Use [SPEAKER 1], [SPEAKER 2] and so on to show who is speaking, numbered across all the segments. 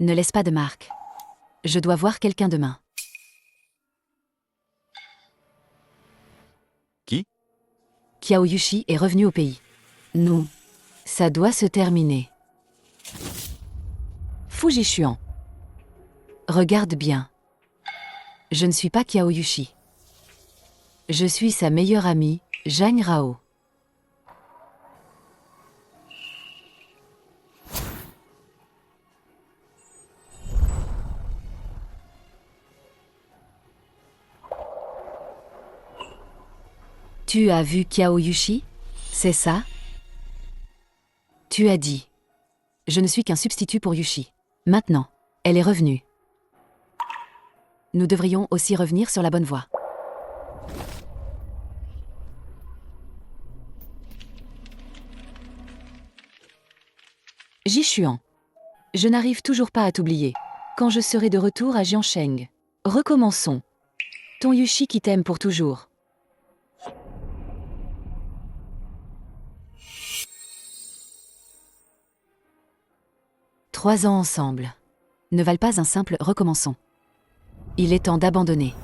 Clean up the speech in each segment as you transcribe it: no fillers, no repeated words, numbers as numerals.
[SPEAKER 1] Ne laisse pas de marque. Je dois voir quelqu'un demain.
[SPEAKER 2] Qui?
[SPEAKER 1] Qiao Yushi est revenu au pays. Non. Ça doit se terminer. Fuji Xuan. Regarde bien. Je ne suis pas Qiao Yushi. Je suis sa meilleure amie, Zhang Rao. Tu as vu Qiao Yushi? C'est ça? Tu as dit. Je ne suis qu'un substitut pour Yushi. Maintenant, elle est revenue. Nous devrions aussi revenir sur la bonne voie. Jishuan. Je n'arrive toujours pas à t'oublier. Quand je serai de retour à Jiansheng. Recommençons. Ton Yushi qui t'aime pour toujours. Trois ans ensemble. Ne valent pas un simple recommençons. Il est temps d'abandonner.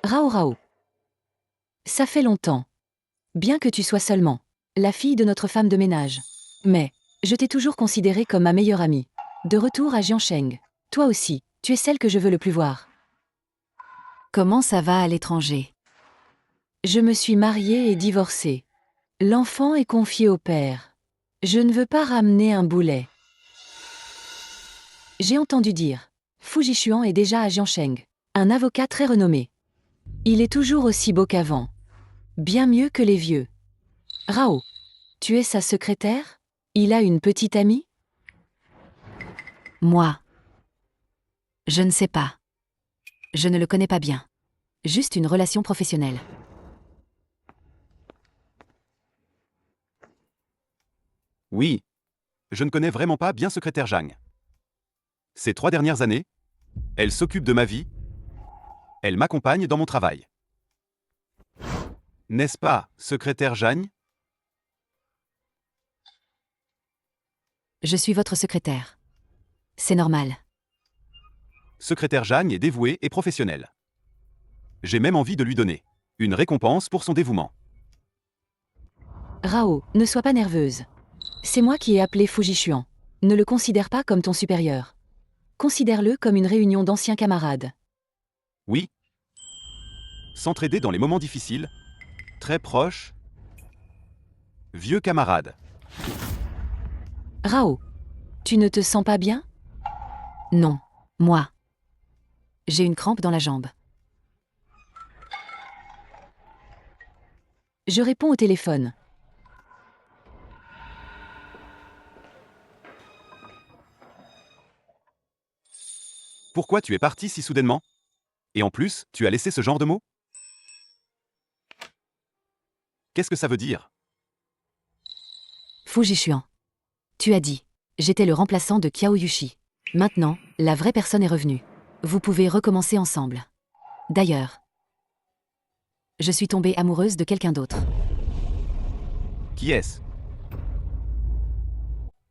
[SPEAKER 1] Rao Rao. Ça fait longtemps. Bien que tu sois seulement la fille de notre femme de ménage. Mais, je t'ai toujours considérée comme ma meilleure amie. De retour à Jiansheng. Toi aussi, tu es celle que je veux le plus voir. Comment ça va à l'étranger? Je me suis mariée et divorcée. L'enfant est confié au père. Je ne veux pas ramener un boulet. J'ai entendu dire. Fuji Xuan est déjà à Jiansheng. Un avocat très renommé. Il est toujours aussi beau qu'avant. Bien mieux que les vieux. Rao, tu es sa secrétaire? Il a une petite amie? Moi. Je ne sais pas. Je ne le connais pas bien. Juste une relation professionnelle.
[SPEAKER 2] Oui. Je ne connais vraiment pas bien secrétaire Zhang. Ces 3 dernières années, elle s'occupe de ma vie. Elle m'accompagne dans mon travail. N'est-ce pas, secrétaire Zhang?
[SPEAKER 1] Je suis votre secrétaire. C'est normal.
[SPEAKER 2] Secrétaire Zhang est dévouée et professionnelle. J'ai même envie de lui donner une récompense pour son dévouement.
[SPEAKER 1] Rao, ne sois pas nerveuse. C'est moi qui ai appelé Fuji Xuan. Ne le considère pas comme ton supérieur. Considère-le comme une réunion d'anciens camarades.
[SPEAKER 2] Oui. S'entraider dans les moments difficiles. Très proche. Vieux camarade.
[SPEAKER 1] Rao, tu ne te sens pas bien? Non, moi. J'ai une crampe dans la jambe. Je réponds au téléphone.
[SPEAKER 2] Pourquoi tu es parti si soudainement? Et en plus, tu as laissé ce genre de mots? Qu'est-ce que ça veut dire?
[SPEAKER 1] Fuji Xuan. Tu as dit. J'étais le remplaçant de Qiao Yushi. Maintenant, la vraie personne est revenue. Vous pouvez recommencer ensemble. D'ailleurs, je suis tombée amoureuse de quelqu'un d'autre.
[SPEAKER 2] Qui est-ce?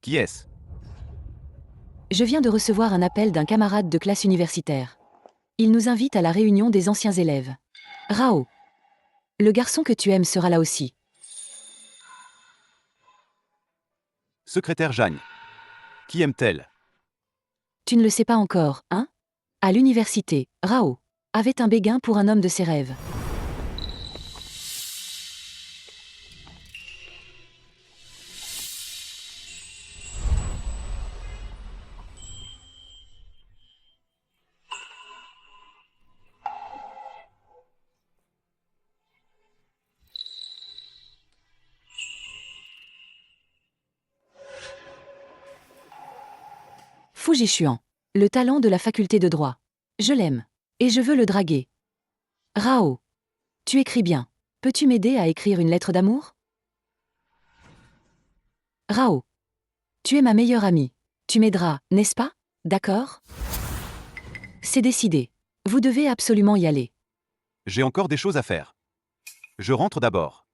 [SPEAKER 2] Qui est-ce?
[SPEAKER 1] Je viens de recevoir un appel d'un camarade de classe universitaire. Il nous invite à la réunion des anciens élèves. Rao. Le garçon que tu aimes sera là aussi.
[SPEAKER 2] Secrétaire Zhang. Qui aime-t-elle?
[SPEAKER 1] Tu ne le sais pas encore, hein? À l'université, Rao avait un béguin pour un homme de ses rêves. Fuji Xuan. Le talent de la faculté de droit. Je l'aime. Et je veux le draguer. Rao. Tu écris bien. Peux-tu m'aider à écrire une lettre d'amour? Rao. Tu es ma meilleure amie. Tu m'aideras, n'est-ce pas? D'accord? C'est décidé. Vous devez absolument y aller.
[SPEAKER 2] J'ai encore des choses à faire. Je rentre d'abord.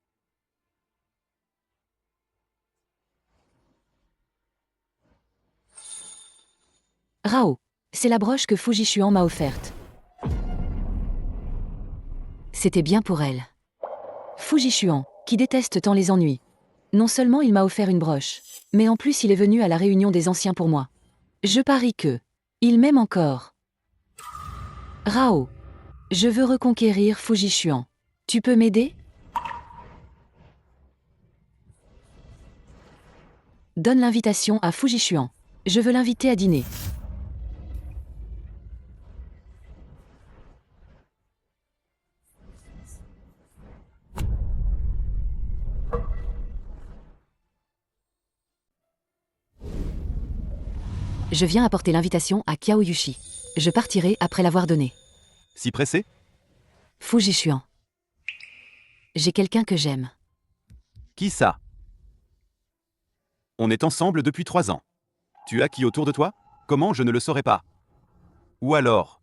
[SPEAKER 1] Rao, c'est la broche que Fujishuan m'a offerte. C'était bien pour elle. Fujishuan, qui déteste tant les ennuis. Non seulement il m'a offert une broche, mais en plus il est venu à la réunion des anciens pour moi. Je parie que il m'aime encore. Rao, je veux reconquérir Fujishuan. Tu peux m'aider? Donne l'invitation à Fujishuan. Je veux l'inviter à dîner. Je viens apporter l'invitation à Kiao Yushi. Je partirai après l'avoir donnée.
[SPEAKER 2] Si pressé?
[SPEAKER 1] Fujishuan. J'ai quelqu'un que j'aime.
[SPEAKER 2] Qui ça? On est ensemble depuis 3 ans. Tu as qui autour de toi? Comment je ne le saurais pas? Ou alors,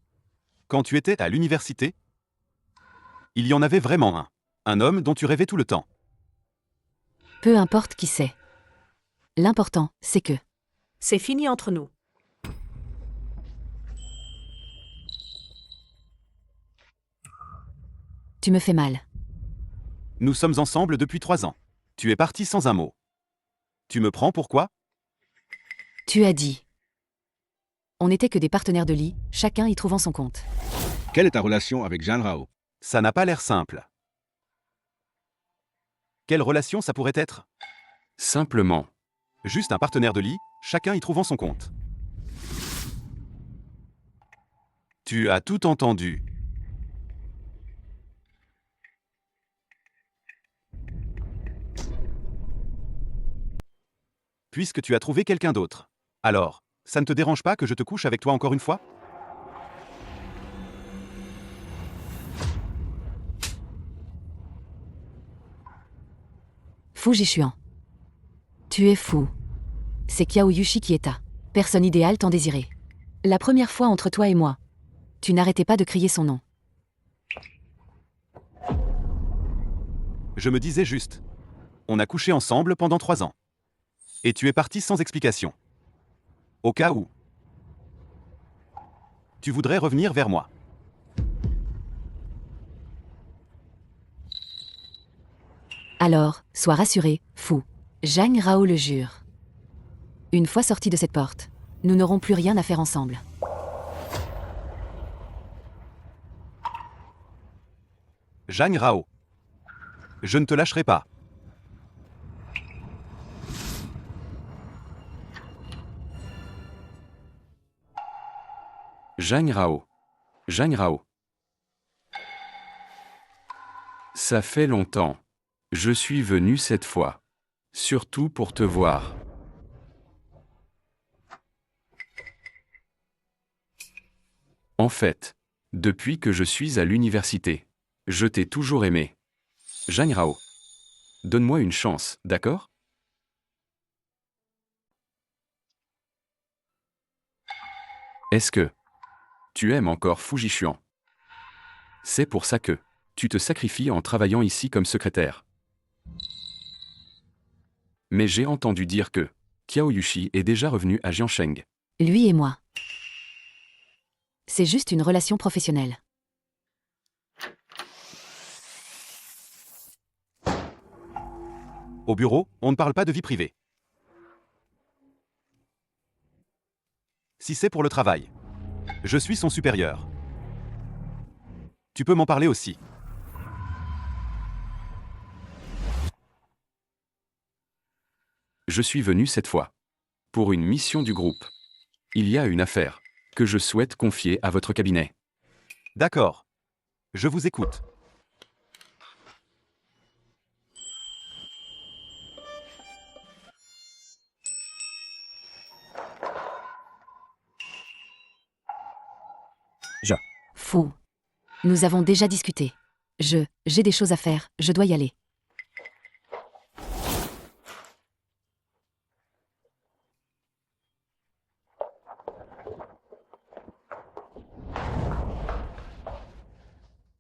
[SPEAKER 2] quand tu étais à l'université, il y en avait vraiment un. Un homme dont tu rêvais tout le temps.
[SPEAKER 1] Peu importe qui c'est. L'important, c'est que
[SPEAKER 3] C'est fini entre nous.
[SPEAKER 1] tu me fais mal.
[SPEAKER 2] Nous sommes ensemble depuis 3 ans. Tu es parti sans un mot. Tu me prends pour quoi?
[SPEAKER 1] Tu as dit. On n'était que des partenaires de lit, chacun y trouvant son compte.
[SPEAKER 4] Quelle est ta relation avec Jeanne Rao?
[SPEAKER 2] Ça n'a pas l'air simple. Quelle relation ça pourrait être?
[SPEAKER 5] Simplement.
[SPEAKER 2] Juste un partenaire de lit, chacun y trouvant son compte. Tu as tout entendu. Puisque tu as trouvé quelqu'un d'autre. Alors, ça ne te dérange pas que je te couche avec toi encore une fois?
[SPEAKER 1] Fujishuan. Tu es fou. C'est Kiao Yushi qui est ta personne idéale tant désirée. La première fois entre toi et moi. Tu n'arrêtais pas de crier son nom.
[SPEAKER 2] Je me disais juste. On a couché ensemble pendant 3 ans. Et tu es parti sans explication. Au cas où. Tu voudrais revenir vers moi.
[SPEAKER 1] Alors, sois rassuré, fou. Zhang Rao le jure. Une fois sortis de cette porte, nous n'aurons plus rien à faire ensemble.
[SPEAKER 2] Zhang Rao. Je ne te lâcherai pas.
[SPEAKER 5] Zhang Rao. Zhang Rao. Ça fait longtemps. Je suis venu cette fois. Surtout pour te voir. En fait, depuis que je suis à l'université, je t'ai toujours aimé. Zhang Rao. Donne-moi une chance, d'accord? Est-ce que tu aimes encore Fujishuan? C'est pour ça que tu te sacrifies en travaillant ici comme secrétaire. Mais j'ai entendu dire que Kiao Yushi est déjà revenu à Jiansheng.
[SPEAKER 1] Lui et moi. C'est juste une relation professionnelle.
[SPEAKER 2] Au bureau, on ne parle pas de vie privée. Si c'est pour le travail, je suis son supérieur. Tu peux m'en parler aussi.
[SPEAKER 5] Je suis venu cette fois pour une mission du groupe. Il y a une affaire que je souhaite confier à votre cabinet.
[SPEAKER 2] D'accord. Je vous écoute.
[SPEAKER 1] Fou. Nous avons déjà discuté. J'ai des choses à faire, je dois y aller.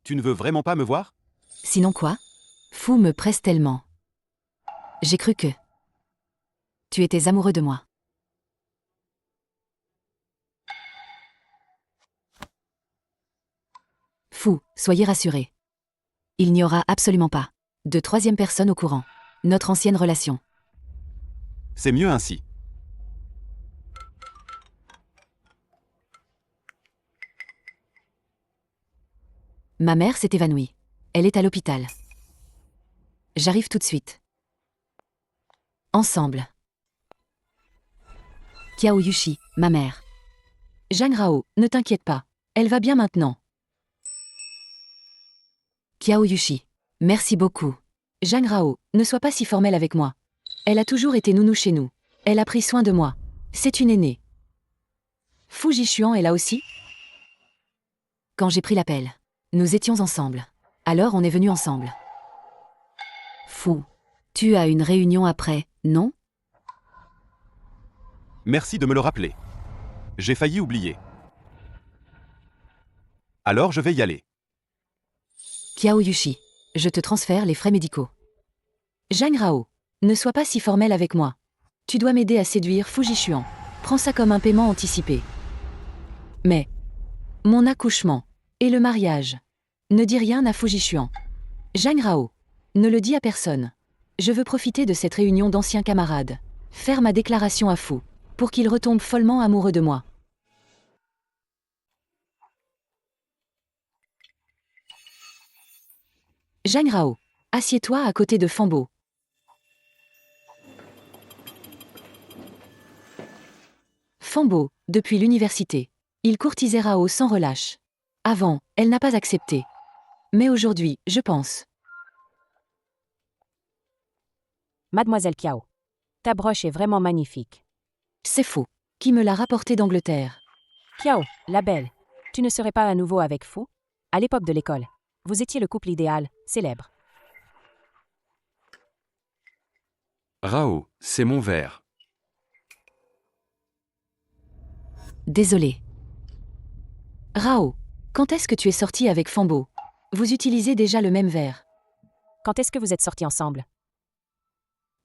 [SPEAKER 2] Tu ne veux vraiment pas me voir?
[SPEAKER 1] Sinon quoi? Fu me presse tellement. J'ai cru que tu étais amoureux de moi. Fu, soyez rassurés. Il n'y aura absolument pas de troisième personne au courant. Notre ancienne relation.
[SPEAKER 2] C'est mieux ainsi.
[SPEAKER 1] Ma mère s'est évanouie. Elle est à l'hôpital. J'arrive tout de suite. Ensemble. Kiao Yushi, ma mère. Zhang Rao, ne t'inquiète pas. Elle va bien maintenant. Kiao Yushi. Merci beaucoup. Zhang Rao, ne sois pas si formelle avec moi. Elle a toujours été nounou chez nous. Elle a pris soin de moi. C'est une aînée. Fu Jishuan est là aussi? Quand j'ai pris l'appel, nous étions ensemble. Alors on est venus ensemble. Fu, tu as une réunion après, non?
[SPEAKER 2] Merci de me le rappeler. J'ai failli oublier. Alors je vais y aller.
[SPEAKER 1] Kiao Yushi, je te transfère les frais médicaux. Zhang Rao, ne sois pas si formelle avec moi. Tu dois m'aider à séduire Fu Jishuan. Prends ça comme un paiement anticipé. Mais mon accouchement et le mariage. Ne dis rien à Fu Jishuan. Zhang Rao, ne le dis à personne. Je veux profiter de cette réunion d'anciens camarades. Faire ma déclaration à Fu, pour qu'il retombe follement amoureux de moi. Zhang Rao, assieds-toi à côté de Fambo. Fambo, depuis l'université. Il courtisait Rao sans relâche. Avant, elle n'a pas accepté. Mais aujourd'hui, je pense.
[SPEAKER 3] Mademoiselle Kiao. Ta broche est vraiment magnifique.
[SPEAKER 1] C'est faux. Qui me l'a rapporté d'Angleterre?
[SPEAKER 3] Kiao, la belle. Tu ne serais pas à nouveau avec Fu? À l'époque de l'école. Vous étiez le couple idéal, célèbre.
[SPEAKER 5] Rao, c'est mon verre.
[SPEAKER 1] Désolé. Rao, quand est-ce que tu es sorti avec Fambo? Vous utilisez déjà le même verre.
[SPEAKER 3] Quand est-ce que vous êtes sortis ensemble?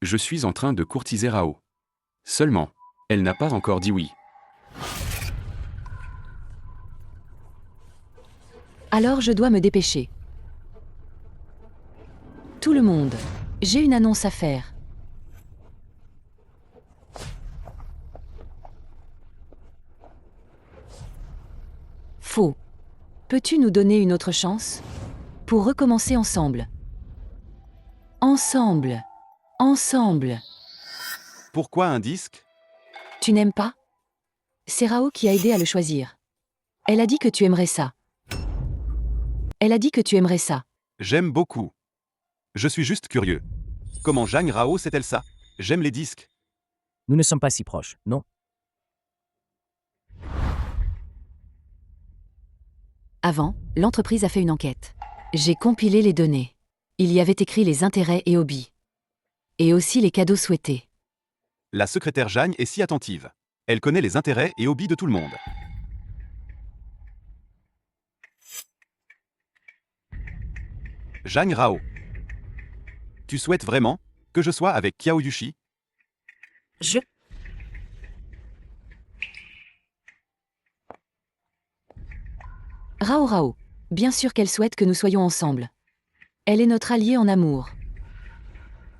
[SPEAKER 5] Je suis en train de courtiser Rao. Seulement, elle n'a pas encore dit oui.
[SPEAKER 1] Alors je dois me dépêcher. Tout le monde. J'ai une annonce à faire. Faux. Peux-tu nous donner une autre chance? Pour recommencer ensemble. Ensemble. Ensemble.
[SPEAKER 2] Pourquoi un disque?
[SPEAKER 1] Tu n'aimes pas? C'est Rao qui a aidé à le choisir. Elle a dit que tu aimerais ça. Elle a dit que tu aimerais ça.
[SPEAKER 2] J'aime beaucoup. Je suis juste curieux. Comment Zhang Rao sait-elle ça? J'aime les disques.
[SPEAKER 6] Nous ne sommes pas si proches, non?
[SPEAKER 1] Avant, l'entreprise a fait une enquête. J'ai compilé les données. Il y avait écrit les intérêts et hobbies. Et aussi les cadeaux souhaités.
[SPEAKER 2] La secrétaire Jeanne est si attentive. Elle connaît les intérêts et hobbies de tout le monde. Zhang Rao. Tu souhaites vraiment que je sois avec Kiao Yushi?
[SPEAKER 3] Je.
[SPEAKER 1] Rao Rao. Bien sûr qu'elle souhaite que nous soyons ensemble. Elle est notre alliée en amour.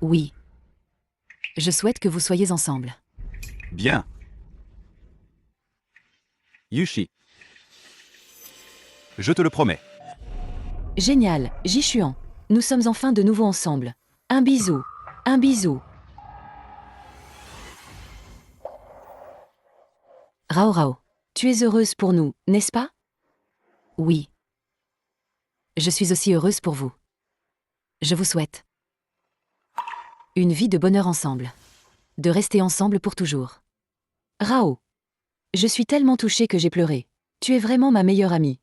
[SPEAKER 1] Oui. Je souhaite que vous soyez ensemble.
[SPEAKER 2] Bien. Yushi. Je te le promets.
[SPEAKER 1] Génial, Jishuan. Nous sommes enfin de nouveau ensemble. Un bisou. Un bisou. Rao Rao. Tu es heureuse pour nous, n'est-ce pas? Oui. Je suis aussi heureuse pour vous. Je vous souhaite une vie de bonheur ensemble. De rester ensemble pour toujours. Rao. Je suis tellement touchée que j'ai pleuré. Tu es vraiment ma meilleure amie.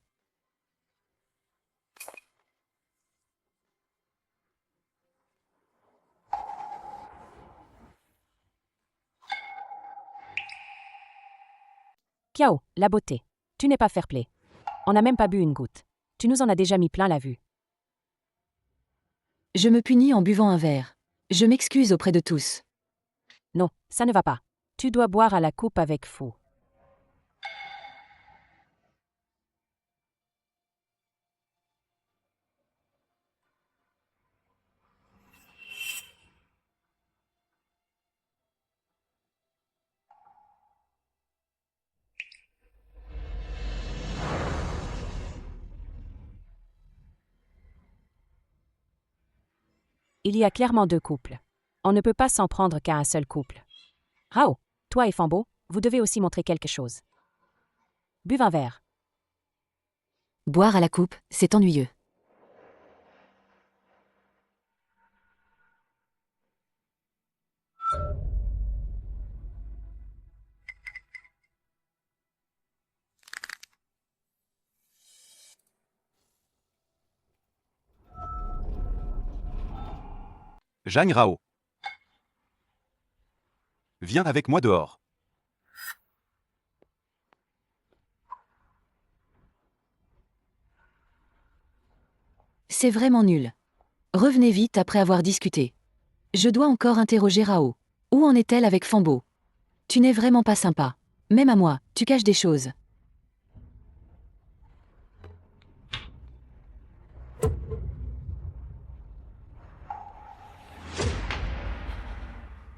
[SPEAKER 3] Kiao, la beauté. Tu n'es pas fair-play. On n'a même pas bu une goutte. Tu nous en as déjà mis plein la vue.
[SPEAKER 1] Je me punis en buvant un verre. Je m'excuse auprès de tous.
[SPEAKER 3] Non, ça ne va pas. Tu dois boire à la coupe avec Fu. Il y a clairement deux couples. On ne peut pas s'en prendre qu'à un seul couple. Rao, toi et Fambo, vous devez aussi montrer quelque chose. Buve un verre.
[SPEAKER 1] Boire à la coupe, c'est ennuyeux.
[SPEAKER 2] Zhang Rao. Viens avec moi dehors.
[SPEAKER 1] C'est vraiment nul. Revenez vite après avoir discuté. Je dois encore interroger Rao. Où en est-elle avec Fambo? Tu n'es vraiment pas sympa. Même à moi, tu caches des choses.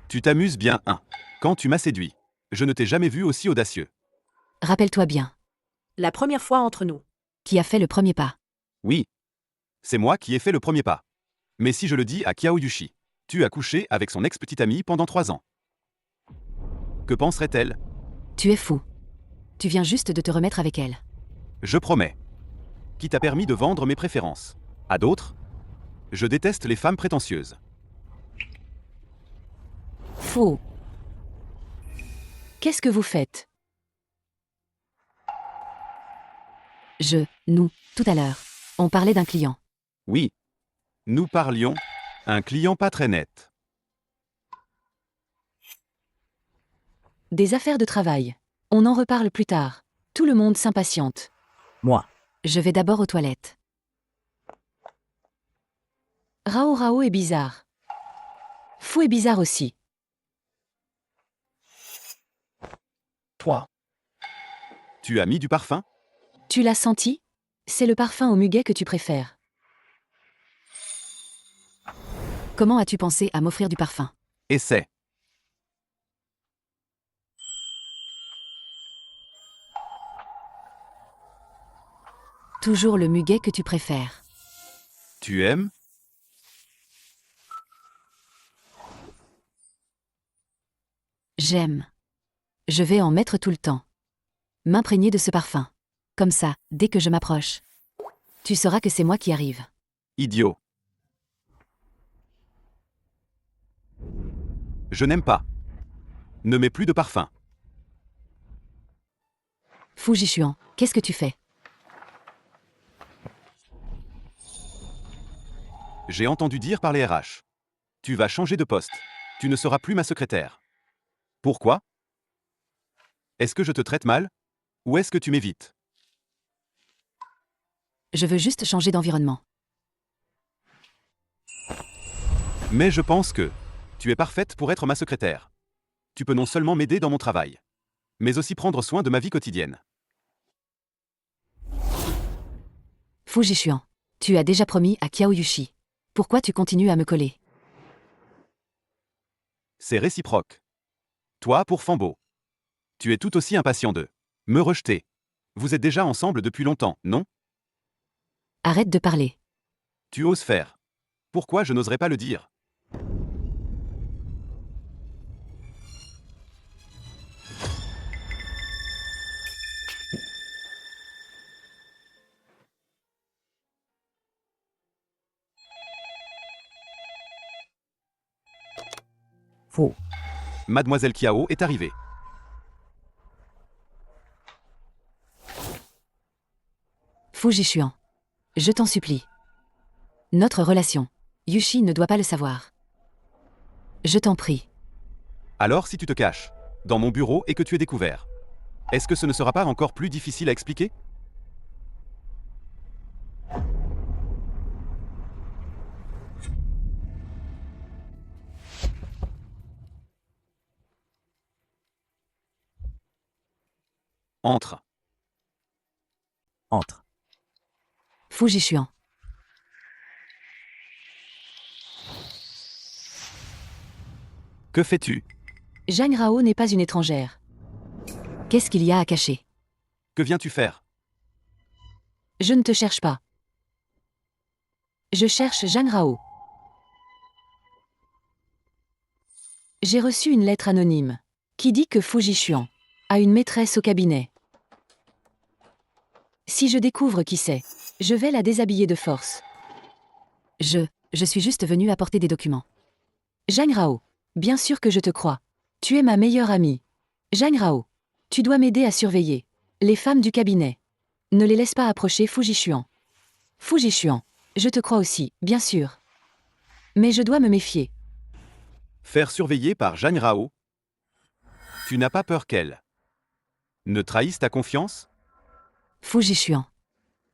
[SPEAKER 2] Tu t'amuses bien, hein. Quand tu m'as séduit. Je ne t'ai jamais vu aussi audacieux.
[SPEAKER 1] Rappelle-toi bien.
[SPEAKER 7] La première fois entre nous.
[SPEAKER 1] Qui a fait le premier pas?
[SPEAKER 2] Oui. C'est moi qui ai fait le premier pas. Mais si je le dis à Kiao Yushi, tu as couché avec son ex-petite amie pendant 3 ans. Que penserait-elle?
[SPEAKER 1] Tu es fou. Tu viens juste de te remettre avec elle.
[SPEAKER 2] Je promets. Qui t'a permis de vendre mes préférences. À d'autres? Je déteste les femmes prétentieuses.
[SPEAKER 1] Faux. Qu'est-ce que vous faites? Nous, tout à l'heure. On parlait d'un client.
[SPEAKER 2] Oui. Nous parlions. Un client pas très net.
[SPEAKER 1] Des affaires de travail. On en reparle plus tard. Tout le monde s'impatiente.
[SPEAKER 6] Moi.
[SPEAKER 1] Je vais d'abord aux toilettes. Rao est bizarre. Fou est bizarre aussi.
[SPEAKER 6] Toi.
[SPEAKER 2] Tu as mis du parfum?
[SPEAKER 1] Tu l'as senti? C'est le parfum au muguet que tu préfères. Comment as-tu pensé à m'offrir du parfum?
[SPEAKER 2] Essaie.
[SPEAKER 1] Toujours le muguet que tu préfères.
[SPEAKER 2] Tu aimes?
[SPEAKER 1] J'aime. Je vais en mettre tout le temps. M'imprégner de ce parfum. Comme ça, dès que je m'approche. Tu sauras que c'est moi qui arrive.
[SPEAKER 2] Idiot. Je n'aime pas. Ne mets plus de parfum.
[SPEAKER 1] Fujishuan, qu'est-ce que tu fais?
[SPEAKER 2] J'ai entendu dire par les RH. Tu vas changer de poste. Tu ne seras plus ma secrétaire. Pourquoi? Est-ce que je te traite mal? Ou est-ce que tu m'évites?
[SPEAKER 1] Je veux juste changer d'environnement.
[SPEAKER 2] Mais je pense que tu es parfaite pour être ma secrétaire. Tu peux non seulement m'aider dans mon travail, mais aussi prendre soin de ma vie quotidienne.
[SPEAKER 1] Fujishuan, tu as déjà promis à Kiao Yushi. Pourquoi tu continues à me coller?
[SPEAKER 2] C'est réciproque. Toi pour Fambo. Tu es tout aussi impatient de me rejeter. Vous êtes déjà ensemble depuis longtemps, non?
[SPEAKER 1] Arrête de parler.
[SPEAKER 2] Tu oses faire. Pourquoi je n'oserais pas le dire?
[SPEAKER 6] Faux.
[SPEAKER 2] Mademoiselle Kiao est arrivée.
[SPEAKER 1] Fujishuan. Je t'en supplie. Notre relation. Yushi ne doit pas le savoir. Je t'en prie.
[SPEAKER 2] Alors si tu te caches dans mon bureau et que tu es découvert, est-ce que ce ne sera pas encore plus difficile à expliquer? Entre.
[SPEAKER 6] Entre.
[SPEAKER 1] Fujichuan.
[SPEAKER 2] Que fais-tu?
[SPEAKER 1] Zhang Rao n'est pas une étrangère. Qu'est-ce qu'il y a à cacher?
[SPEAKER 2] Que viens-tu faire?
[SPEAKER 1] Je ne te cherche pas. Je cherche Zhang Rao. J'ai reçu une lettre anonyme qui dit que Fujichuan a une maîtresse au cabinet. Si je découvre qui c'est, je vais la déshabiller de force. Je suis juste venue apporter des documents. Zhang Rao, bien sûr que je te crois. Tu es ma meilleure amie. Zhang Rao, tu dois m'aider à surveiller les femmes du cabinet. Ne les laisse pas approcher Fujichuan. Fujichuan, je te crois aussi, bien sûr. Mais je dois me méfier.
[SPEAKER 2] Faire surveiller par Zhang Rao? Tu n'as pas peur qu'elle ne trahisse ta confiance?
[SPEAKER 1] Fujichuan.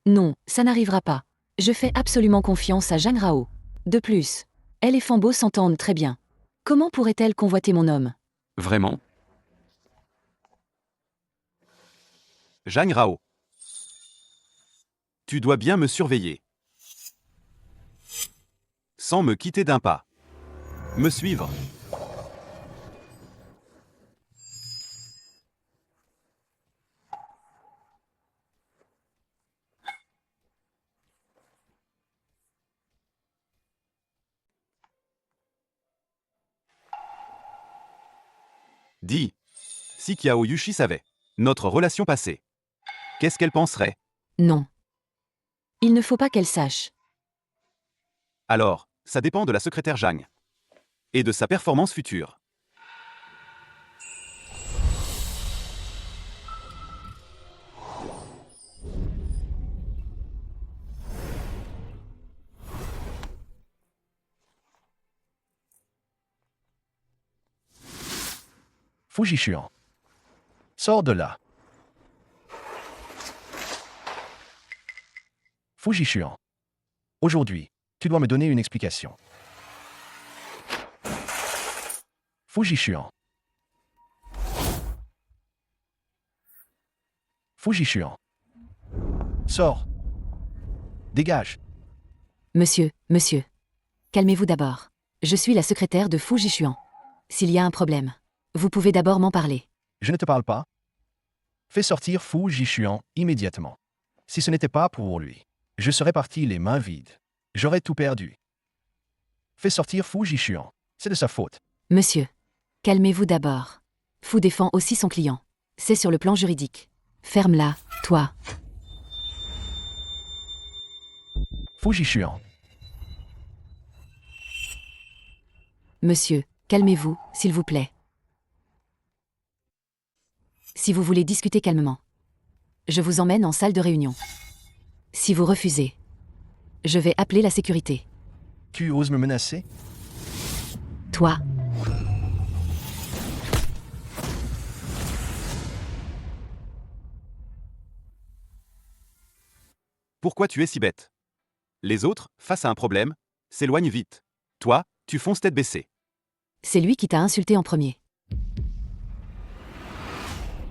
[SPEAKER 1] Non, ça n'arrivera pas. Je fais absolument confiance à Zhang Rao. De plus, elle et Fambo s'entendent très bien. Comment pourrait-elle convoiter mon homme?
[SPEAKER 5] Vraiment?
[SPEAKER 2] Zhang Rao. Tu dois bien me surveiller. Sans me quitter d'un pas. Me suivre. Dis. Si Kiao Yushi savait notre relation passée, qu'est-ce qu'elle penserait?
[SPEAKER 1] Non. Il ne faut pas qu'elle sache.
[SPEAKER 2] Alors, ça dépend de la secrétaire Zhang. Et de sa performance future.
[SPEAKER 8] Fujichuan. Sors de là. Fujichuan. Aujourd'hui, tu dois me donner une explication. Fujichuan. Fujichuan. Sors. Dégage.
[SPEAKER 1] Monsieur, calmez-vous d'abord. Je suis la secrétaire de Fujichuan. S'il y a un problème, vous pouvez d'abord m'en parler.
[SPEAKER 8] Je ne te parle pas. Fais sortir Fujichuan immédiatement. Si ce n'était pas pour lui, je serais parti les mains vides. J'aurais tout perdu. Fais sortir Fujichuan. C'est de sa faute.
[SPEAKER 1] Monsieur, calmez-vous d'abord. Fu défend aussi son client. C'est sur le plan juridique. Ferme-la, toi.
[SPEAKER 8] Fujichuan.
[SPEAKER 1] Monsieur, calmez-vous, s'il vous plaît. Si vous voulez discuter calmement, je vous emmène en salle de réunion. Si vous refusez, je vais appeler la sécurité.
[SPEAKER 8] Tu oses me menacer?
[SPEAKER 1] Toi,
[SPEAKER 2] Pourquoi tu es si bête? Les autres, face à un problème, s'éloignent vite. Toi, tu fonces tête baissée.
[SPEAKER 1] c'est lui qui t'a insulté en premier.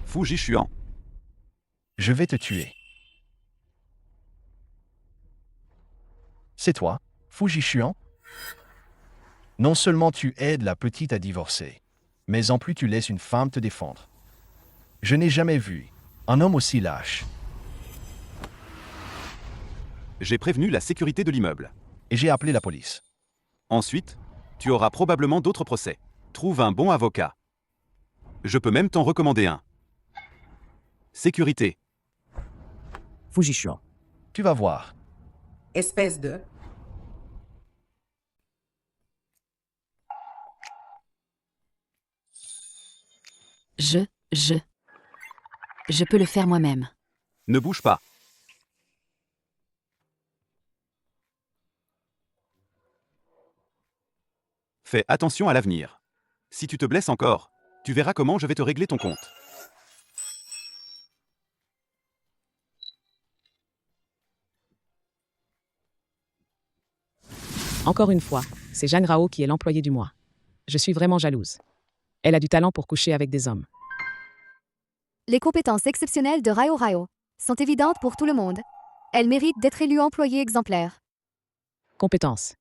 [SPEAKER 2] Fujichuan.
[SPEAKER 8] Je vais te tuer. C'est toi, Fujichuan? Non seulement tu aides la petite à divorcer, mais en plus tu laisses une femme te défendre. Je n'ai jamais vu un homme aussi lâche,
[SPEAKER 2] J'ai prévenu la sécurité de l'immeuble.
[SPEAKER 8] et j'ai appelé la police.
[SPEAKER 2] Ensuite, tu auras probablement d'autres procès. Trouve un bon avocat. Je peux même t'en recommander un. Sécurité.
[SPEAKER 6] Fujichuan.
[SPEAKER 8] Tu vas voir.
[SPEAKER 7] Espèce de...
[SPEAKER 1] Je peux le faire moi-même.
[SPEAKER 2] Ne bouge pas. Fais attention à l'avenir. Si tu te blesses encore, tu verras comment je vais te régler ton compte.
[SPEAKER 3] Encore une fois, c'est Jeanne Rao qui est l'employée du mois. Je suis vraiment jalouse. Elle a du talent pour coucher avec des hommes.
[SPEAKER 9] Les compétences exceptionnelles de Rao Rao sont évidentes pour tout le monde. Elle mérite d'être élue employée exemplaire.
[SPEAKER 3] Compétences.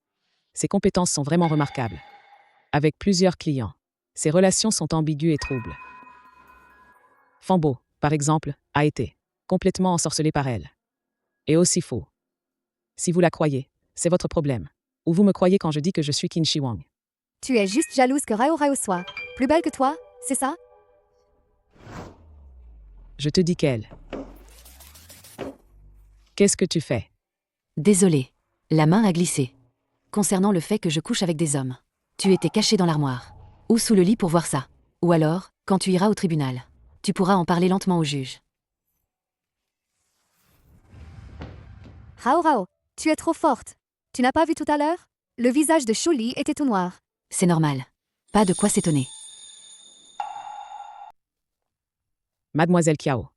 [SPEAKER 3] Ses compétences sont vraiment remarquables. Avec plusieurs clients, ses relations sont ambiguës et troubles. Fambo, par exemple, a été complètement ensorcelé par elle. Et aussi faux. Si vous la croyez, c'est votre problème. Ou vous me croyez quand je dis que je suis Qin Shi Wang.
[SPEAKER 9] Tu es juste jalouse que Rao Rao soit plus belle que toi, c'est ça?
[SPEAKER 3] Je te dis qu'elle. Qu'est-ce que tu fais?
[SPEAKER 1] Désolé. La main a glissé. Concernant le fait que je couche avec des hommes. Tu étais caché dans l'armoire. Ou sous le lit pour voir ça. Ou alors, quand tu iras au tribunal. Tu pourras en parler lentement au juge.
[SPEAKER 9] Rao Rao, tu es trop forte. Tu n'as pas vu tout à l'heure? Le visage de Shuli était tout noir.
[SPEAKER 1] C'est normal. Pas de quoi s'étonner.
[SPEAKER 3] Mademoiselle Kiao.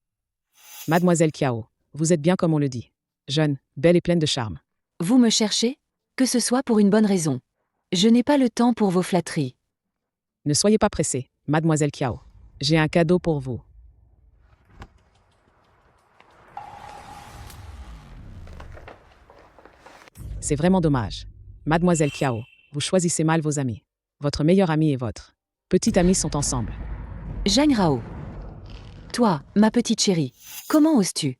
[SPEAKER 3] Mademoiselle Kiao, vous êtes bien comme on le dit. Jeune, belle et pleine de charme.
[SPEAKER 1] Vous me cherchez? Que ce soit pour une bonne raison. Je n'ai pas le temps pour vos flatteries.
[SPEAKER 3] Ne soyez pas pressée, Mademoiselle Kiao. J'ai un cadeau pour vous. C'est vraiment dommage. Mademoiselle Kiao, vous choisissez mal vos amis. Votre meilleur ami et votre petit ami sont ensemble.
[SPEAKER 1] Jeanne Rao. Toi, ma petite chérie, comment oses-tu?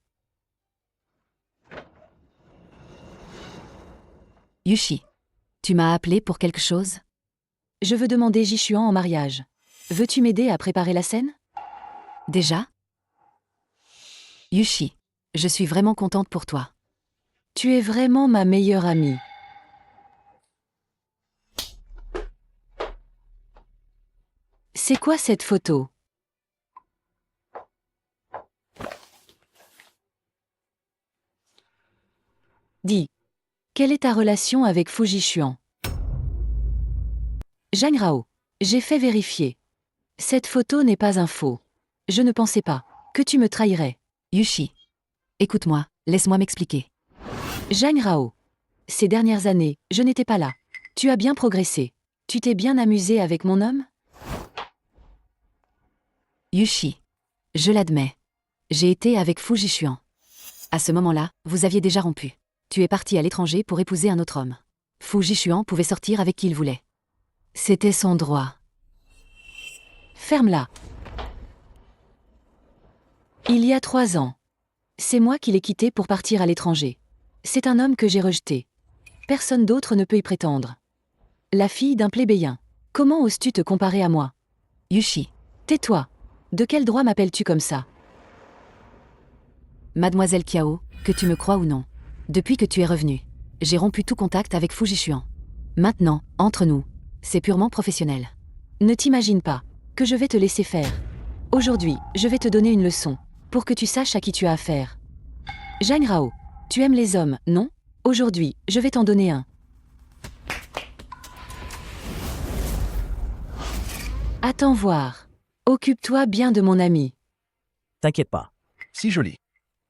[SPEAKER 1] Yushi, tu m'as appelé pour quelque chose? Je veux demander Jishuan en mariage. Veux-tu m'aider à préparer la scène? Déjà? Yushi, je suis vraiment contente pour toi. Tu es vraiment ma meilleure amie. C'est quoi cette photo? Dis, quelle est ta relation avec Fujishuan? Jeanne Rao, j'ai fait vérifier. Cette photo n'est pas un faux. Je ne pensais pas que tu me trahirais. Yushi, écoute-moi, laisse-moi m'expliquer. Jeanne Rao, ces dernières années, je n'étais pas là. Tu as bien progressé. Tu t'es bien amusé avec mon homme? Yushi, je l'admets. J'ai été avec Fujishuan. À ce moment-là, vous aviez déjà rompu. Tu es parti à l'étranger pour épouser un autre homme. Fujishuan pouvait sortir avec qui il voulait. C'était son droit. Ferme-la. Il y a 3 ans. C'est moi qui l'ai quitté pour partir à l'étranger. C'est un homme que j'ai rejeté. Personne d'autre ne peut y prétendre. La fille d'un plébéien. Comment oses-tu te comparer à moi? Yushi, tais-toi. De quel droit m'appelles-tu comme ça? Mademoiselle Kiao, que tu me crois ou non, depuis que tu es revenue, j'ai rompu tout contact avec Fujishuan. Maintenant, entre nous, c'est purement professionnel. Ne t'imagine pas que je vais te laisser faire. Aujourd'hui, je vais te donner une leçon, pour que tu saches à qui tu as affaire. Jeanne Rao, tu aimes les hommes, non? Aujourd'hui, je vais t'en donner un. Attends voir. Occupe-toi bien de mon ami.
[SPEAKER 6] T'inquiète pas.
[SPEAKER 8] Si joli.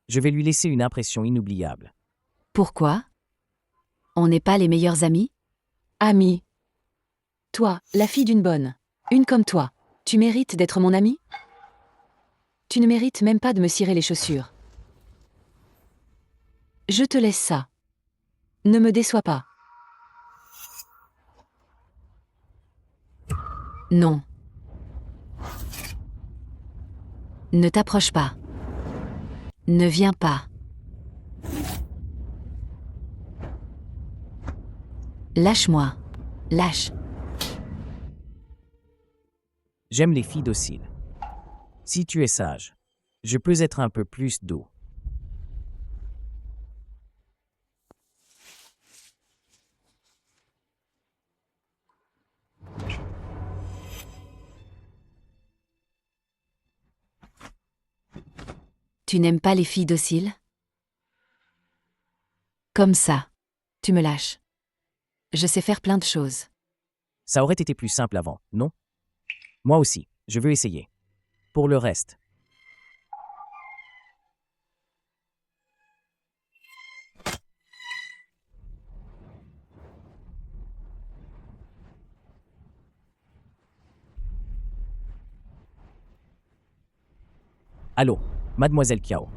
[SPEAKER 6] Je vais lui laisser une impression inoubliable.
[SPEAKER 1] Pourquoi? On n'est pas les meilleurs amis? Amis. Toi, la fille d'une bonne. Une comme toi. Tu mérites d'être mon amie? Tu ne mérites même pas de me cirer les chaussures. Je te laisse ça. Ne me déçois pas. Non. Ne t'approche pas. Ne viens pas. Lâche-moi. Lâche.
[SPEAKER 6] J'aime les filles dociles. Si tu es sage, je peux être un peu plus doux.
[SPEAKER 1] Tu n'aimes pas les filles dociles? Comme ça. Tu me lâches. Je sais faire plein de choses.
[SPEAKER 6] Ça aurait été plus simple avant, non? Moi aussi, je veux essayer. Pour le reste, Allô, mademoiselle Kiao.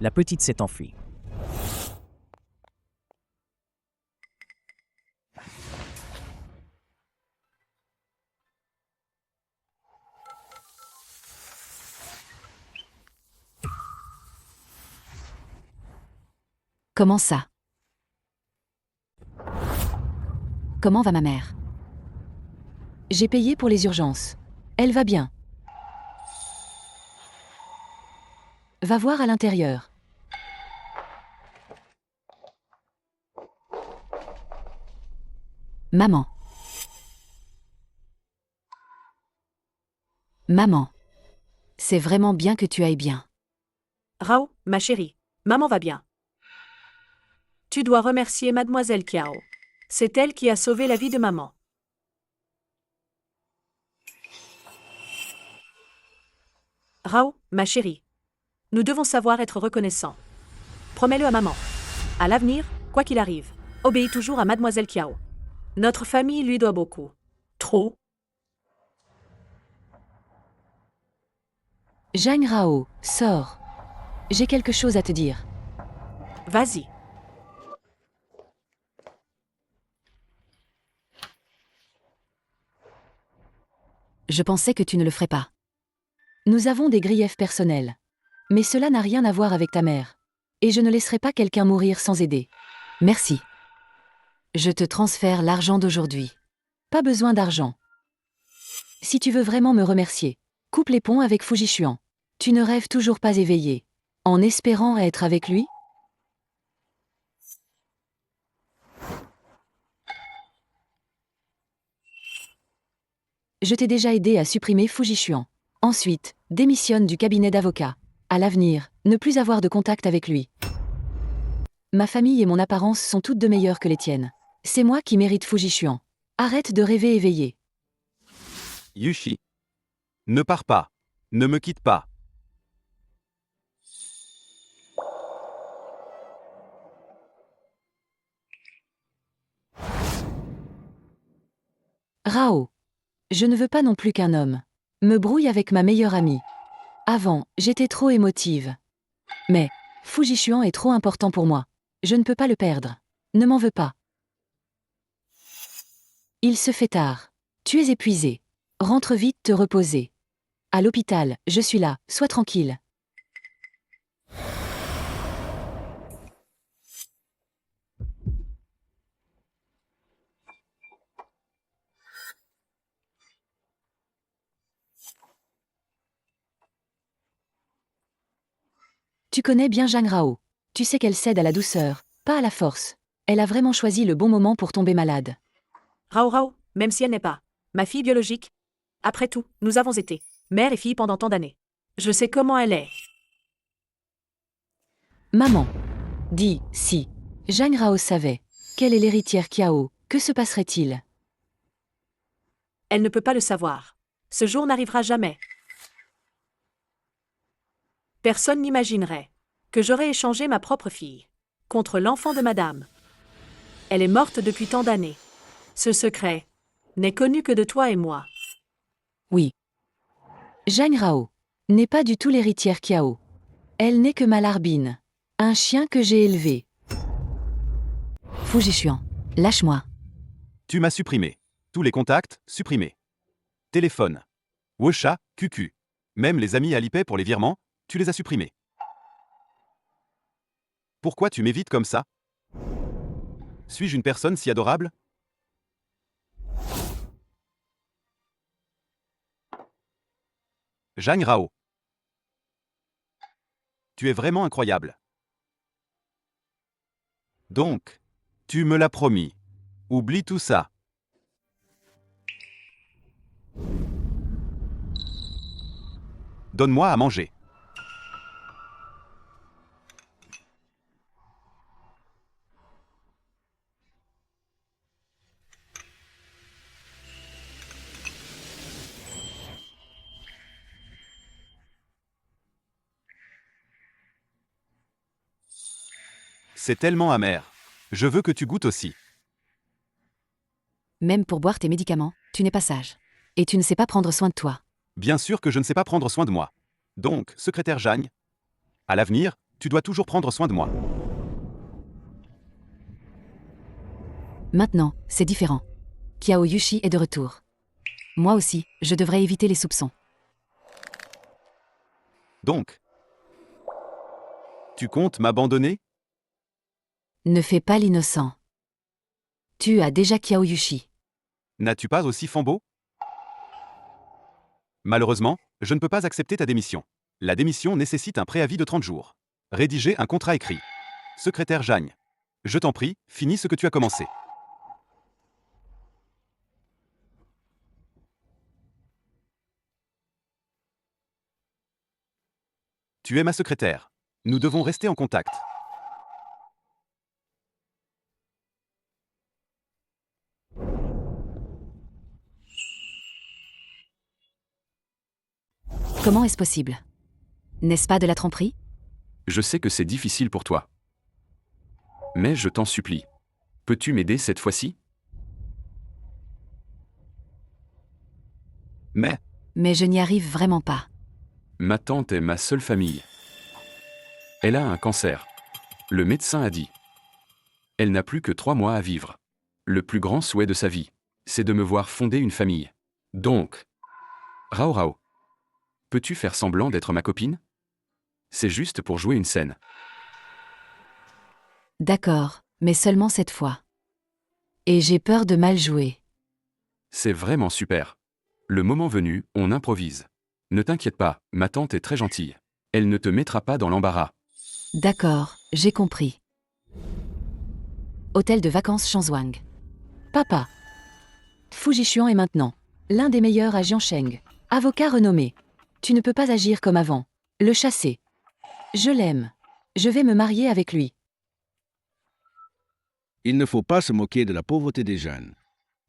[SPEAKER 6] La petite s'est enfuie.
[SPEAKER 1] Comment ça? Comment va ma mère? J'ai payé pour les urgences. Elle va bien. Va voir à l'intérieur. Maman. Maman. C'est vraiment bien que tu ailles bien.
[SPEAKER 7] Rao, ma chérie, maman va bien. Tu dois remercier mademoiselle Kiao. C'est elle qui a sauvé la vie de maman. Rao, ma chérie, nous devons savoir être reconnaissants. Promets-le à maman. À l'avenir, quoi qu'il arrive, obéis toujours à mademoiselle Kiao. Notre famille lui doit beaucoup. Trop.
[SPEAKER 1] Zhang Rao, sors. J'ai quelque chose à te dire.
[SPEAKER 7] Vas-y.
[SPEAKER 1] Je pensais que tu ne le ferais pas. Nous avons des griefs personnels. Mais cela n'a rien à voir avec ta mère. Et je ne laisserai pas quelqu'un mourir sans aider. Merci. Je te transfère l'argent d'aujourd'hui. Pas besoin d'argent. Si tu veux vraiment me remercier, coupe les ponts avec Fujishuan. Tu ne rêves toujours pas éveillé, en espérant être avec lui? Je t'ai déjà aidé à supprimer Fujishuan. Ensuite, démissionne du cabinet d'avocat. À l'avenir, ne plus avoir de contact avec lui. Ma famille et mon apparence sont toutes de meilleures que les tiennes. C'est moi qui mérite Fujishuan. Arrête de rêver éveillé.
[SPEAKER 2] Yushi. Ne pars pas. Ne me quitte pas.
[SPEAKER 1] Rao. Je ne veux pas non plus qu'un homme me brouille avec ma meilleure amie. Avant, j'étais trop émotive. Mais Fujishuan est trop important pour moi. Je ne peux pas le perdre. Ne m'en veux pas. Il se fait tard. Tu es épuisé. Rentre vite te reposer. À l'hôpital, je suis là, sois tranquille. Tu connais bien Zhang Rao. Tu sais qu'elle cède à la douceur, pas à la force. Elle a vraiment choisi le bon moment pour tomber malade.
[SPEAKER 7] Rao, même si elle n'est pas ma fille biologique. Après tout, nous avons été mère et fille pendant tant d'années. Je sais comment elle est.
[SPEAKER 1] Maman. Dis, si Zhang Rao savait quelle est l'héritière Kiao, que se passerait-il?
[SPEAKER 7] Elle ne peut pas le savoir. Ce jour n'arrivera jamais. Personne n'imaginerait que j'aurais échangé ma propre fille contre l'enfant de madame. Elle est morte depuis tant d'années. Ce secret n'est connu que de toi et moi.
[SPEAKER 1] Oui. Zhang Rao n'est pas du tout l'héritière Kiao. Elle n'est que ma larbine. Un chien que j'ai élevé. Fujishuan, lâche-moi.
[SPEAKER 2] Tu m'as supprimé. Tous les contacts, supprimés. Téléphone. Wosha, QQ. Même les amis Alipay pour les virements, tu les as supprimés. Pourquoi tu m'évites comme ça? Suis-je une personne si adorable? Zhang Rao. Tu es vraiment incroyable. Donc, tu me l'as promis. Oublie tout ça. Donne-moi à manger. C'est tellement amer. Je veux que tu goûtes aussi.
[SPEAKER 1] Même pour boire tes médicaments, tu n'es pas sage. Et tu ne sais pas prendre soin de toi.
[SPEAKER 2] Bien sûr que je ne sais pas prendre soin de moi. Donc, secrétaire Jagne, à l'avenir, tu dois toujours prendre soin de moi.
[SPEAKER 1] Maintenant, c'est différent. Kiao Yushi est de retour. Moi aussi, je devrais éviter les soupçons.
[SPEAKER 2] Donc, tu comptes m'abandonner?
[SPEAKER 1] Ne fais pas l'innocent. Tu as déjà Kiao Yushi.
[SPEAKER 2] N'as-tu pas aussi Fambo? Malheureusement, je ne peux pas accepter ta démission. La démission nécessite un préavis de 30 jours. Rédiger un contrat écrit. Secrétaire Jagne. Je t'en prie, finis ce que tu as commencé. Tu es ma secrétaire. Nous devons rester en contact.
[SPEAKER 1] Comment est-ce possible? N'est-ce pas de la tromperie?
[SPEAKER 5] Je sais que c'est difficile pour toi. Mais je t'en supplie. Peux-tu m'aider cette fois-ci?
[SPEAKER 2] Mais,
[SPEAKER 1] Mais je n'y arrive vraiment pas.
[SPEAKER 5] Ma tante est ma seule famille. Elle a un cancer. Le médecin a dit. Elle n'a plus que 3 mois à vivre. Le plus grand souhait de sa vie, c'est de me voir fonder une famille. Donc, Rao Rao, peux-tu faire semblant d'être ma copine? C'est juste pour jouer une scène.
[SPEAKER 1] D'accord, mais seulement cette fois. Et j'ai peur de mal jouer.
[SPEAKER 5] C'est vraiment super. Le moment venu, on improvise. Ne t'inquiète pas, ma tante est très gentille. Elle ne te mettra pas dans l'embarras.
[SPEAKER 1] D'accord, j'ai compris. Hôtel de vacances Shanzhuang. Papa. Fujishuan est maintenant l'un des meilleurs à Jiansheng. Avocat renommé. Tu ne peux pas agir comme avant. Le chasser. Je l'aime. Je vais me marier avec lui.
[SPEAKER 4] Il ne faut pas se moquer de la pauvreté des jeunes.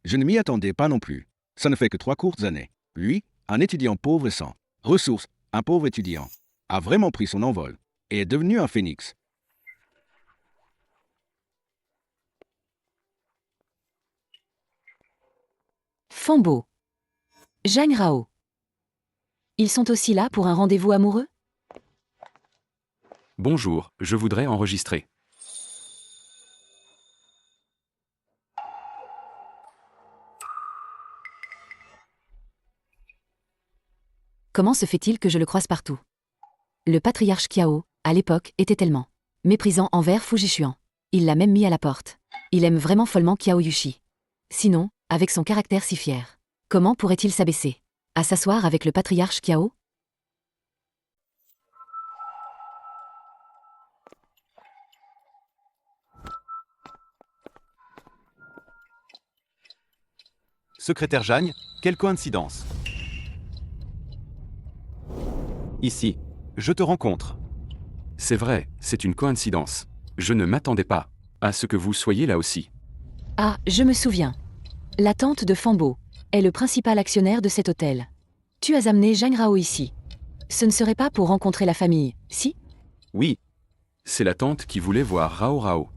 [SPEAKER 4] Je ne m'y attendais pas non plus. Ça ne fait que 3 courtes années. Lui, un étudiant pauvre et sans ressources, un pauvre étudiant, a vraiment pris son envol et est devenu un phénix.
[SPEAKER 1] Fambo. Jagne Rao. Ils sont aussi là pour un rendez-vous amoureux?
[SPEAKER 5] Bonjour, je voudrais enregistrer.
[SPEAKER 1] Comment se fait-il que je le croise partout? Le patriarche Kiao, à l'époque, était tellement méprisant envers Fujishuan. Il l'a même mis à la porte. Il aime vraiment follement Kiao Yushi. Sinon, avec son caractère si fier, comment pourrait-il s'abaisser à s'asseoir avec le patriarche Kiao?
[SPEAKER 2] secrétaire Jagne, quelle coïncidence. Ici, je te rencontre.
[SPEAKER 5] C'est vrai, c'est une coïncidence. Je ne m'attendais pas à ce que vous soyez là aussi.
[SPEAKER 1] Ah, je me souviens. La tante de Fambo est le principal actionnaire de cet hôtel. Tu as amené Jagne Rao ici. Ce ne serait pas pour rencontrer la famille, si?
[SPEAKER 2] Oui,
[SPEAKER 5] C'est la tante qui voulait voir Rao Rao.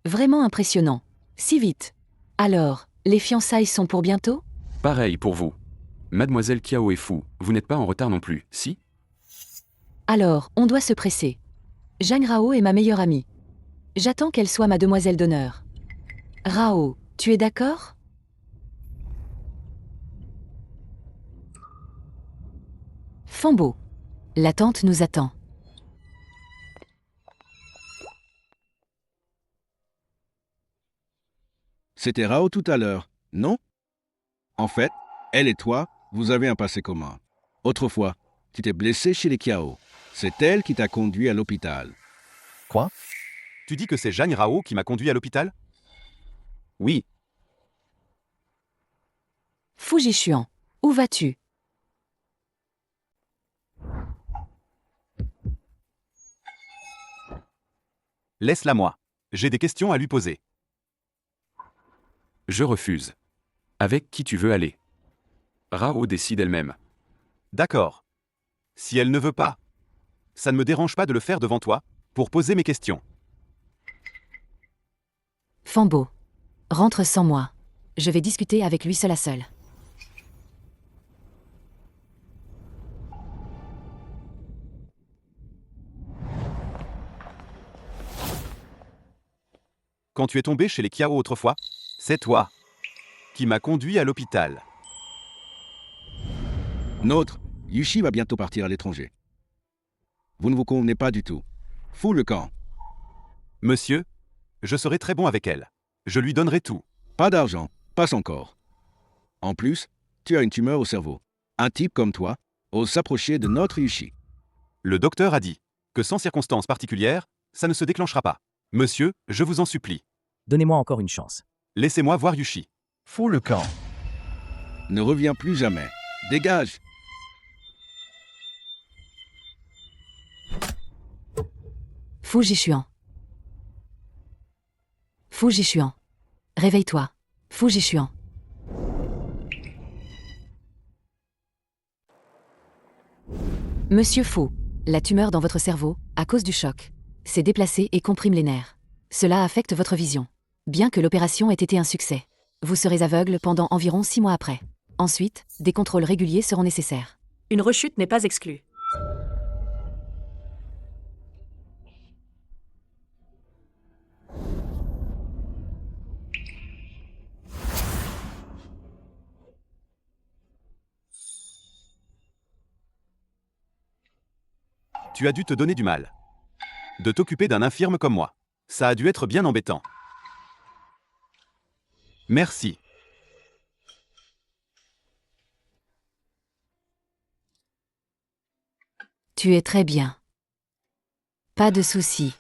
[SPEAKER 1] Vraiment impressionnant. Si vite. Alors, les fiançailles sont pour bientôt?
[SPEAKER 5] Pareil pour vous. Mademoiselle Kiao est fou, vous n'êtes pas en retard non plus, si?
[SPEAKER 1] Alors, on doit se presser. Jagne Rao est ma meilleure amie. J'attends qu'elle soit ma demoiselle d'honneur. Rao, tu es d'accord? Fambo. La tante nous attend.
[SPEAKER 4] C'était Rao tout à l'heure, non? En fait, elle et toi, vous avez un passé commun. Autrefois, tu t'es blessé chez les Kiao. C'est elle qui t'a conduit à l'hôpital.
[SPEAKER 8] Quoi?
[SPEAKER 2] tu dis que c'est Jagne Rao qui m'a conduit à l'hôpital? Oui,
[SPEAKER 1] Fujishuan. Où vas-tu?
[SPEAKER 2] laisse-la moi. J'ai des questions à lui poser.
[SPEAKER 5] Je refuse. Avec qui tu veux aller? Rao décide elle-même.
[SPEAKER 2] D'accord. Si elle ne veut pas, ça ne me dérange pas de le faire devant toi, pour poser mes questions.
[SPEAKER 1] Fambo. Rentre sans moi. Je vais discuter avec lui seul à seul.
[SPEAKER 2] quand tu es tombé chez les Kiao autrefois, c'est toi qui m'as conduit à l'hôpital.
[SPEAKER 4] Notre Yushi va bientôt partir à l'étranger. Vous ne vous convenez pas du tout. Fous le camp.
[SPEAKER 2] Monsieur, je serai très bon avec elle. Je lui donnerai tout.
[SPEAKER 4] Pas d'argent, passe encore. En plus, tu as une tumeur au cerveau. Un type comme toi ose s'approcher de notre Yushi.
[SPEAKER 2] Le docteur a dit que sans circonstances particulières, ça ne se déclenchera pas. Monsieur, je vous en supplie,
[SPEAKER 6] Donnez-moi encore une chance.
[SPEAKER 2] laissez-moi voir Yushi.
[SPEAKER 8] Fous le camp.
[SPEAKER 4] Ne reviens plus jamais. Dégage!
[SPEAKER 1] Fu Jishuan. Fu Jishuan. Réveille-toi. Fu Jishuan. Monsieur Fu, la tumeur dans votre cerveau, à cause du choc, s'est déplacée et comprime les nerfs. Cela affecte votre vision. Bien que l'opération ait été un succès, vous serez aveugle pendant environ 6 mois après. Ensuite, des contrôles réguliers seront nécessaires.
[SPEAKER 7] Une rechute n'est pas exclue.
[SPEAKER 2] Tu as dû te donner du mal. De t'occuper d'un infirme comme moi. Ça a dû être bien embêtant. Merci.
[SPEAKER 1] Tu es très bien. Pas de soucis.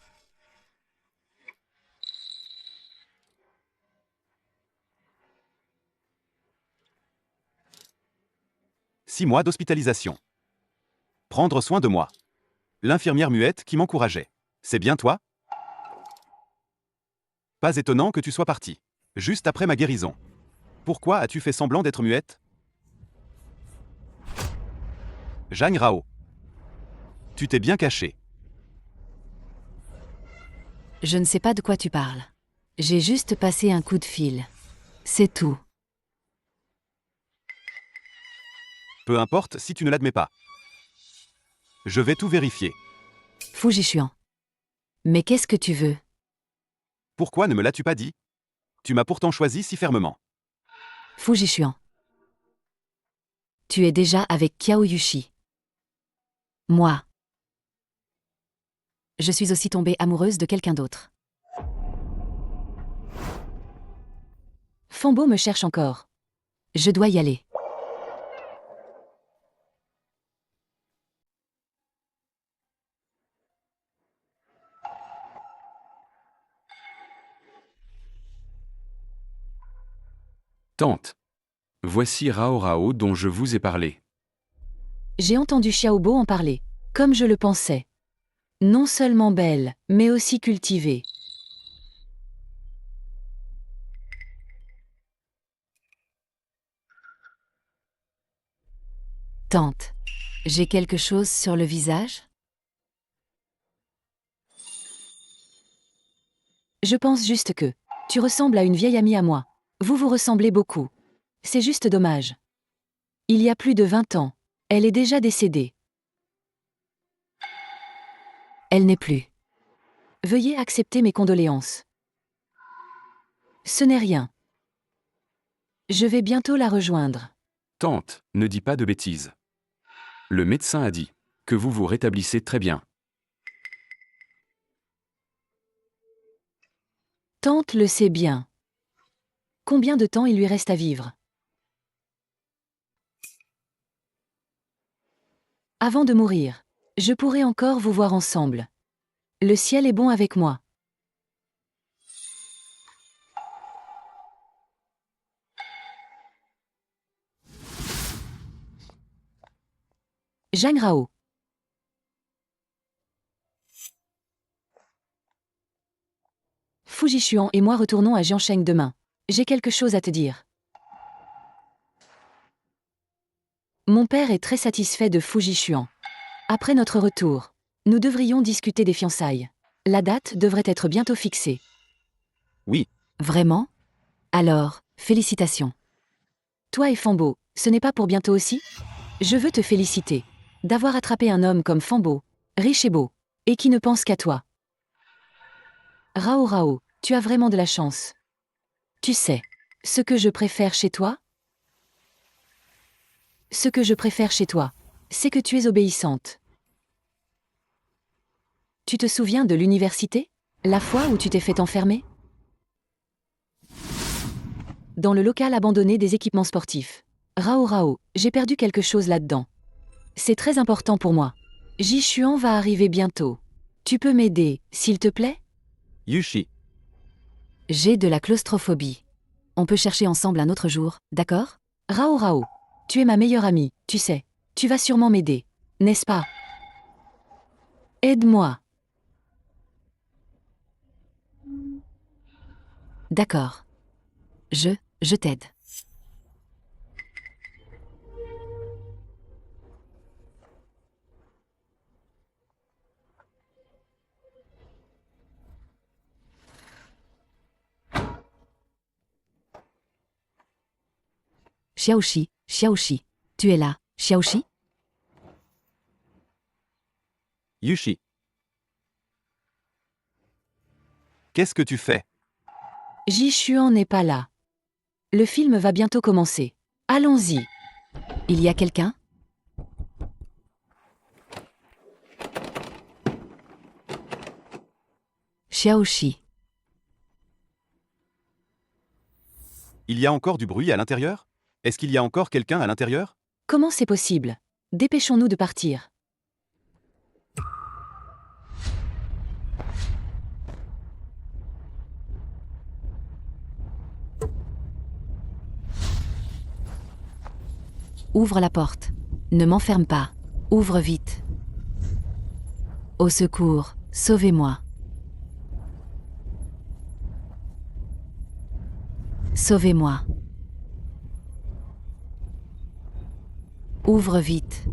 [SPEAKER 2] « 6 mois d'hospitalisation. Prendre soin de moi. L'infirmière muette qui m'encourageait. C'est bien toi? Pas étonnant que tu sois parti. Juste après ma guérison. Pourquoi as-tu fait semblant d'être muette? Zhang Rao. Tu t'es bien caché.
[SPEAKER 1] Je ne sais pas de quoi tu parles. J'ai juste passé un coup de fil. C'est tout.
[SPEAKER 2] Peu importe si tu ne l'admets pas. Je vais tout vérifier.
[SPEAKER 1] Fu Jishuan. Mais qu'est-ce que tu veux?
[SPEAKER 2] Pourquoi ne me l'as-tu pas dit? Tu m'as pourtant choisi si fermement.
[SPEAKER 1] Fu Jishuan. Tu es déjà avec Kiao Yushi. Moi. Je suis aussi tombée amoureuse de quelqu'un d'autre. Fambo me cherche encore. Je dois y aller.
[SPEAKER 5] Tante. Voici Rao Rao dont je vous ai parlé.
[SPEAKER 1] J'ai entendu Xiaobo en parler, comme je le pensais. Non seulement belle, mais aussi cultivée. Tante, j'ai quelque chose sur le visage? Je pense juste que tu ressembles à une vieille amie à moi. Vous vous ressemblez beaucoup. C'est juste dommage. Il y a plus de 20 ans, elle est déjà décédée. Elle n'est plus. Veuillez accepter mes condoléances. Ce n'est rien. Je vais bientôt la rejoindre.
[SPEAKER 5] Tante, ne dis pas de bêtises. Le médecin a dit que vous vous rétablissez très bien.
[SPEAKER 1] Tante le sait bien. Combien de temps il lui reste à vivre? Avant de mourir, je pourrai encore vous voir ensemble. Le ciel est bon avec moi. Zhang Rao. Fu Jishuan et moi retournons à Jiansheng demain. J'ai quelque chose à te dire. Mon père est très satisfait de Fu Jishuan. Après notre retour, nous devrions discuter des fiançailles. La date devrait être bientôt fixée.
[SPEAKER 2] Oui.
[SPEAKER 1] Vraiment? Alors, félicitations. Toi et Fambo, ce n'est pas pour bientôt aussi? Je veux te féliciter d'avoir attrapé un homme comme Fambo, riche et beau, et qui ne pense qu'à toi. Rao Rao, Tu as vraiment de la chance. Tu sais, ce que je préfère chez toi? Ce que je préfère chez toi, c'est que tu es obéissante. Tu te souviens de l'université? La fois où tu t'es fait enfermer? Dans le local abandonné des équipements sportifs. Rao, j'ai perdu quelque chose là-dedans. C'est très important pour moi. Jishuan va arriver bientôt. Tu peux m'aider, s'il te plaît?
[SPEAKER 2] Yushi,
[SPEAKER 1] J'ai de la claustrophobie. On peut chercher ensemble un autre jour, d'accord? Rao, tu es ma meilleure amie, tu sais. Tu vas sûrement m'aider, n'est-ce pas? Aide-moi. D'accord. Je t'aide. Xiaoxi, tu es là, Xiaoxi?
[SPEAKER 2] Yushi. Qu'est-ce que tu fais?
[SPEAKER 1] Jishuan n'est pas là. Le film va bientôt commencer. Allons-y. Il y a quelqu'un? Xiaoxi.
[SPEAKER 2] Il y a encore du bruit à l'intérieur? Est-ce qu'il y a encore quelqu'un à l'intérieur?
[SPEAKER 1] Comment c'est possible? Dépêchons-nous de partir. Ouvre la porte. Ne m'enferme pas. Ouvre vite. Au secours, sauvez-moi. Sauvez-moi. Ouvre vite.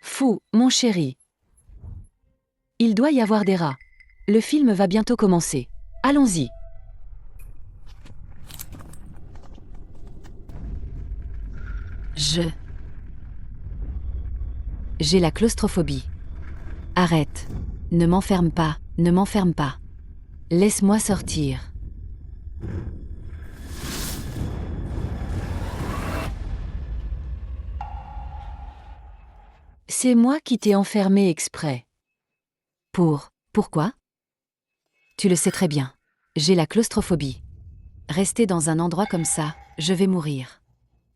[SPEAKER 1] Fou, mon chéri. Il doit y avoir des rats. Le film va bientôt commencer. Allons-y. J'ai la claustrophobie. Arrête. Ne m'enferme pas, ne m'enferme pas. Laisse-moi sortir. C'est moi qui t'ai enfermé exprès. Pourquoi? Tu le sais très bien. J'ai la claustrophobie. Rester dans un endroit comme ça, je vais mourir.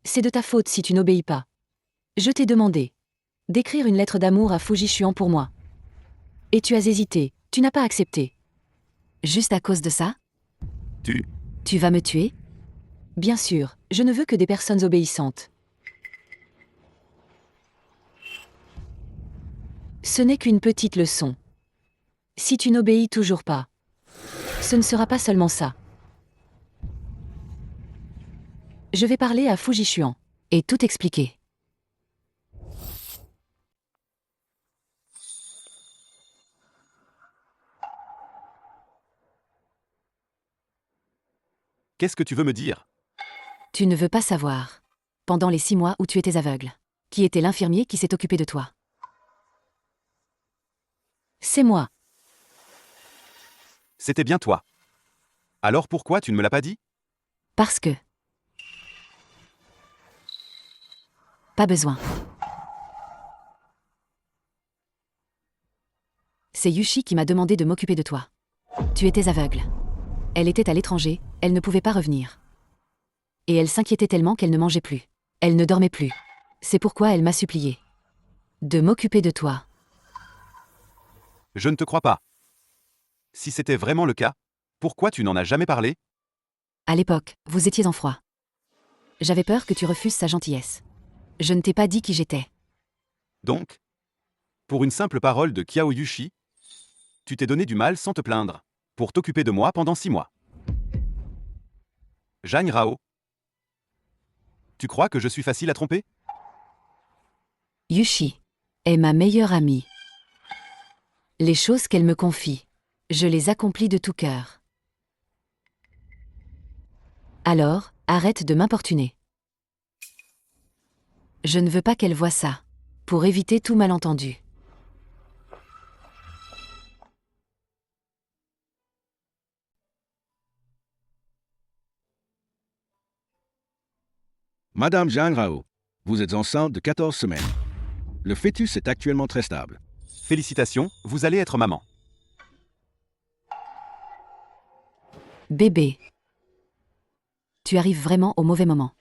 [SPEAKER 1] C'est de ta faute si tu n'obéis pas. Je t'ai demandé d'écrire une lettre d'amour à Fujishuan pour moi. Et tu as hésité, tu n'as pas accepté. Juste à cause de ça? Tu vas me tuer? Bien sûr, je ne veux que des personnes obéissantes. Ce n'est qu'une petite leçon. Si tu n'obéis toujours pas, ce ne sera pas seulement ça. Je vais parler à Fujishuan et tout expliquer.
[SPEAKER 2] Qu'est-ce que tu veux me dire?
[SPEAKER 1] Tu ne veux pas savoir. Pendant les 6 mois où tu étais aveugle, qui était l'infirmier qui s'est occupé de toi? C'est moi.
[SPEAKER 2] C'était bien toi. Alors pourquoi tu ne me l'as pas dit?
[SPEAKER 1] Parce que... Pas besoin. C'est Yushi qui m'a demandé de m'occuper de toi. Tu étais aveugle. Elle était à l'étranger, elle ne pouvait pas revenir. Et elle s'inquiétait tellement qu'elle ne mangeait plus. Elle ne dormait plus. C'est pourquoi elle m'a supplié de m'occuper de toi.
[SPEAKER 2] Je ne te crois pas. Si c'était vraiment le cas, pourquoi tu n'en as jamais parlé?
[SPEAKER 1] À l'époque, vous étiez en froid. J'avais peur que tu refuses sa gentillesse. Je ne t'ai pas dit qui j'étais.
[SPEAKER 2] Donc, pour une simple parole de Kiao Yushi, tu t'es donné du mal sans te plaindre, pour t'occuper de moi pendant 6 mois. Jeanne Rao, tu crois que je suis facile à tromper?
[SPEAKER 1] Yushi est ma meilleure amie. Les choses qu'elle me confie, je les accomplis de tout cœur. Alors, arrête de m'importuner. Je ne veux pas qu'elle voie ça. Pour éviter tout malentendu.
[SPEAKER 4] Madame Jeanne Rao, vous êtes enceinte de 14 semaines. Le fœtus est actuellement très stable.
[SPEAKER 2] Félicitations, vous allez être maman.
[SPEAKER 1] Bébé. Tu arrives vraiment au mauvais moment.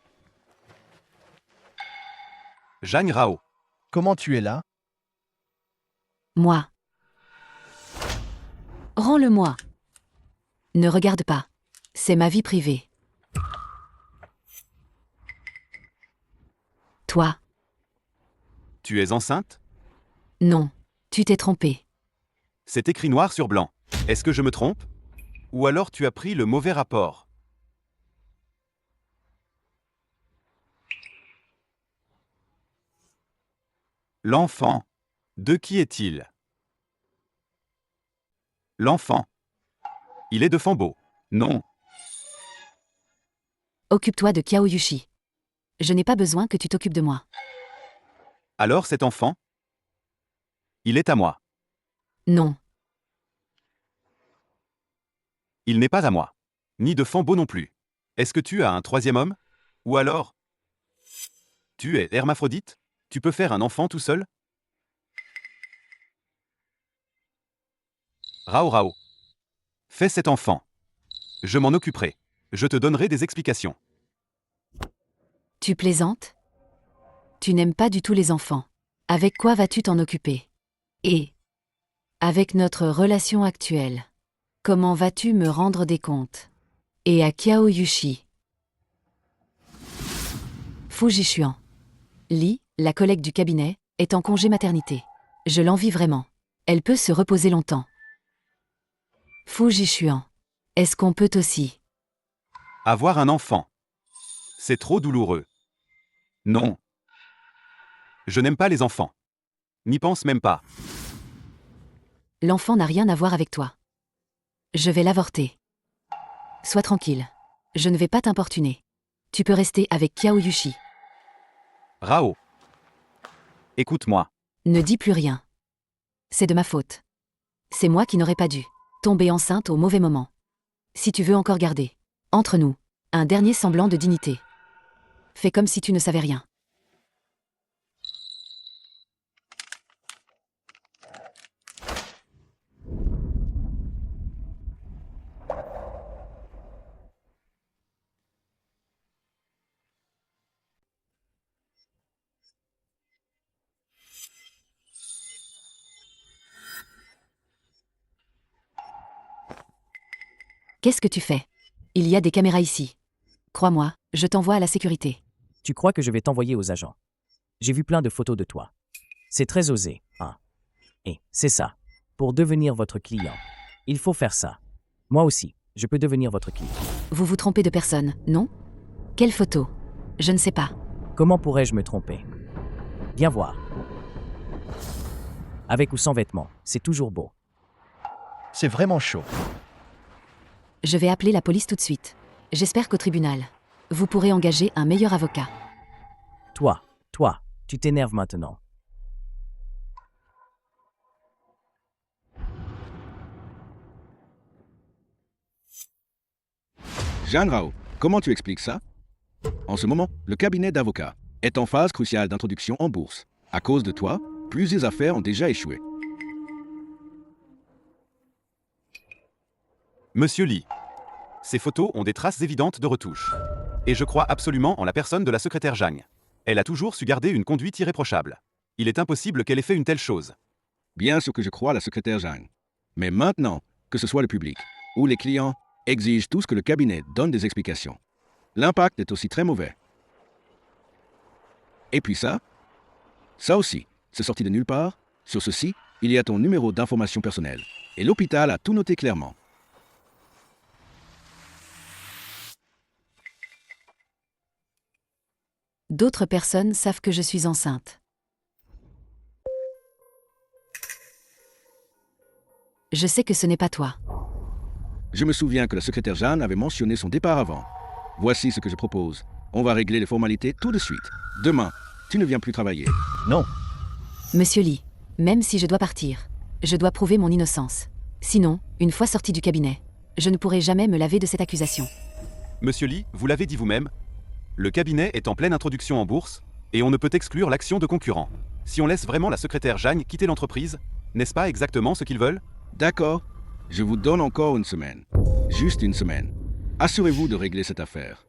[SPEAKER 2] Jeanne Rao.
[SPEAKER 8] Comment tu es là?
[SPEAKER 1] Moi. Rends-le-moi. Ne regarde pas. C'est ma vie privée. Toi.
[SPEAKER 2] Tu es enceinte?
[SPEAKER 1] Non. Tu t'es trompé.
[SPEAKER 2] C'est écrit noir sur blanc. Est-ce que je me trompe? Ou alors tu as pris le mauvais rapport? L'enfant. De qui est-il? L'enfant. Il est de Fambo. Non.
[SPEAKER 1] Occupe-toi de Kyaoyushi. Je n'ai pas besoin que tu t'occupes de moi.
[SPEAKER 2] Alors cet enfant? Il est à moi.
[SPEAKER 1] Non.
[SPEAKER 2] Il n'est pas à moi. Ni de Fambo non plus. Est-ce que tu as un troisième homme? Ou alors? Tu es hermaphrodite? Tu peux faire un enfant tout seul? Rao Rao. Fais cet enfant. Je m'en occuperai. Je te donnerai des explications.
[SPEAKER 1] Tu plaisantes? Tu n'aimes pas du tout les enfants. Avec quoi vas-tu t'en occuper? Et avec notre relation actuelle, comment vas-tu me rendre des comptes? Et à Kyaoyushi. Fujishuan. Li, la collègue du cabinet, est en congé maternité. Je l'envie vraiment. Elle peut se reposer longtemps. Fujishuan. Est-ce qu'on peut aussi?
[SPEAKER 2] Avoir un enfant. C'est trop douloureux. Non. Je n'aime pas les enfants. N'y pense même pas.
[SPEAKER 1] L'enfant n'a rien à voir avec toi. Je vais l'avorter. Sois tranquille. Je ne vais pas t'importuner. Tu peux rester avec Kyaoyushi.
[SPEAKER 2] Rao. Écoute-moi.
[SPEAKER 1] Ne dis plus rien. C'est de ma faute. C'est moi qui n'aurais pas dû tomber enceinte au mauvais moment. Si tu veux encore garder, entre nous, un dernier semblant de dignité. Fais comme si tu ne savais rien. Qu'est-ce que tu fais? Il y a des caméras ici. Crois-moi, je t'envoie à la sécurité.
[SPEAKER 6] Tu crois que je vais t'envoyer aux agents? J'ai vu plein de photos de toi. C'est très osé, hein? Et c'est ça. Pour devenir votre client, il faut faire ça. Moi aussi, je peux devenir votre client.
[SPEAKER 1] Vous vous trompez de personne, non? Quelle photo? Je ne sais pas.
[SPEAKER 6] Comment pourrais-je me tromper? Viens voir. Avec ou sans vêtements, c'est toujours beau.
[SPEAKER 8] C'est vraiment chaud.
[SPEAKER 1] Je vais appeler la police tout de suite. J'espère qu'au tribunal, vous pourrez engager un meilleur avocat.
[SPEAKER 6] Toi, tu t'énerves maintenant.
[SPEAKER 4] Jeanne Rao, comment tu expliques ça? En ce moment, le cabinet d'avocats est en phase cruciale d'introduction en bourse. À cause de toi, plusieurs affaires ont déjà échoué.
[SPEAKER 2] Monsieur Lee. Ces photos ont des traces évidentes de retouche. Et je crois absolument en la personne de la secrétaire Zhang. Elle a toujours su garder une conduite irréprochable. Il est impossible qu'elle ait fait une telle chose.
[SPEAKER 4] Bien sûr que je crois à la secrétaire Zhang. Mais maintenant, que ce soit le public ou les clients, exigent tous que le cabinet donne des explications. L'impact est aussi très mauvais. Et puis ça aussi, c'est sorti de nulle part. Sur ceci, il y a ton numéro d'information personnelle. Et l'hôpital a tout noté clairement.
[SPEAKER 1] D'autres personnes savent que je suis enceinte. Je sais que ce n'est pas toi.
[SPEAKER 4] Je me souviens que la secrétaire Jeanne avait mentionné son départ avant. Voici ce que je propose. On va régler les formalités tout de suite. Demain, Tu ne viens plus travailler.
[SPEAKER 8] Non,
[SPEAKER 1] Monsieur Lee, même si je dois partir, je dois prouver mon innocence. Sinon, une fois sorti du cabinet, je ne pourrai jamais me laver de cette accusation.
[SPEAKER 2] Monsieur Lee, vous l'avez dit vous-même, le cabinet est en pleine introduction en bourse, et on ne peut exclure l'action de concurrents. Si on laisse vraiment la secrétaire Jeanne quitter l'entreprise, n'est-ce pas exactement ce qu'ils veulent?
[SPEAKER 4] D'accord. Je vous donne encore une semaine. Juste une semaine. Assurez-vous de régler cette affaire.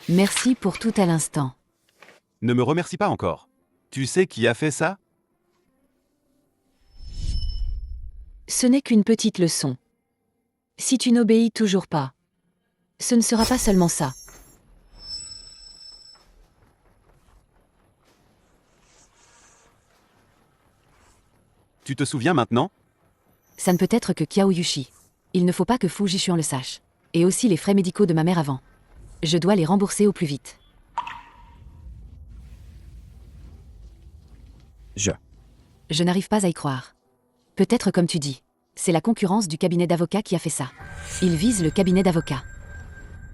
[SPEAKER 1] Merci pour tout à l'instant.
[SPEAKER 2] Ne me remercie pas encore. Tu sais qui a fait ça?
[SPEAKER 1] Ce n'est qu'une petite leçon. Si tu n'obéis toujours pas, ce ne sera pas seulement ça.
[SPEAKER 2] Tu te souviens maintenant?
[SPEAKER 1] Ça ne peut être que Kiao Yushi. Il ne faut pas que Fu Jishuan le sache. Et aussi les frais médicaux de ma mère avant. Je dois les rembourser au plus vite. Je n'arrive pas à y croire. Peut-être comme tu dis, c'est la concurrence du cabinet d'avocats qui a fait ça. Ils visent le cabinet d'avocats.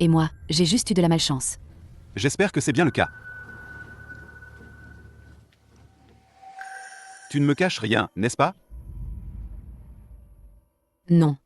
[SPEAKER 1] Et moi, j'ai juste eu de la malchance.
[SPEAKER 2] J'espère que c'est bien le cas. Tu ne me caches rien, n'est-ce pas?
[SPEAKER 1] Non.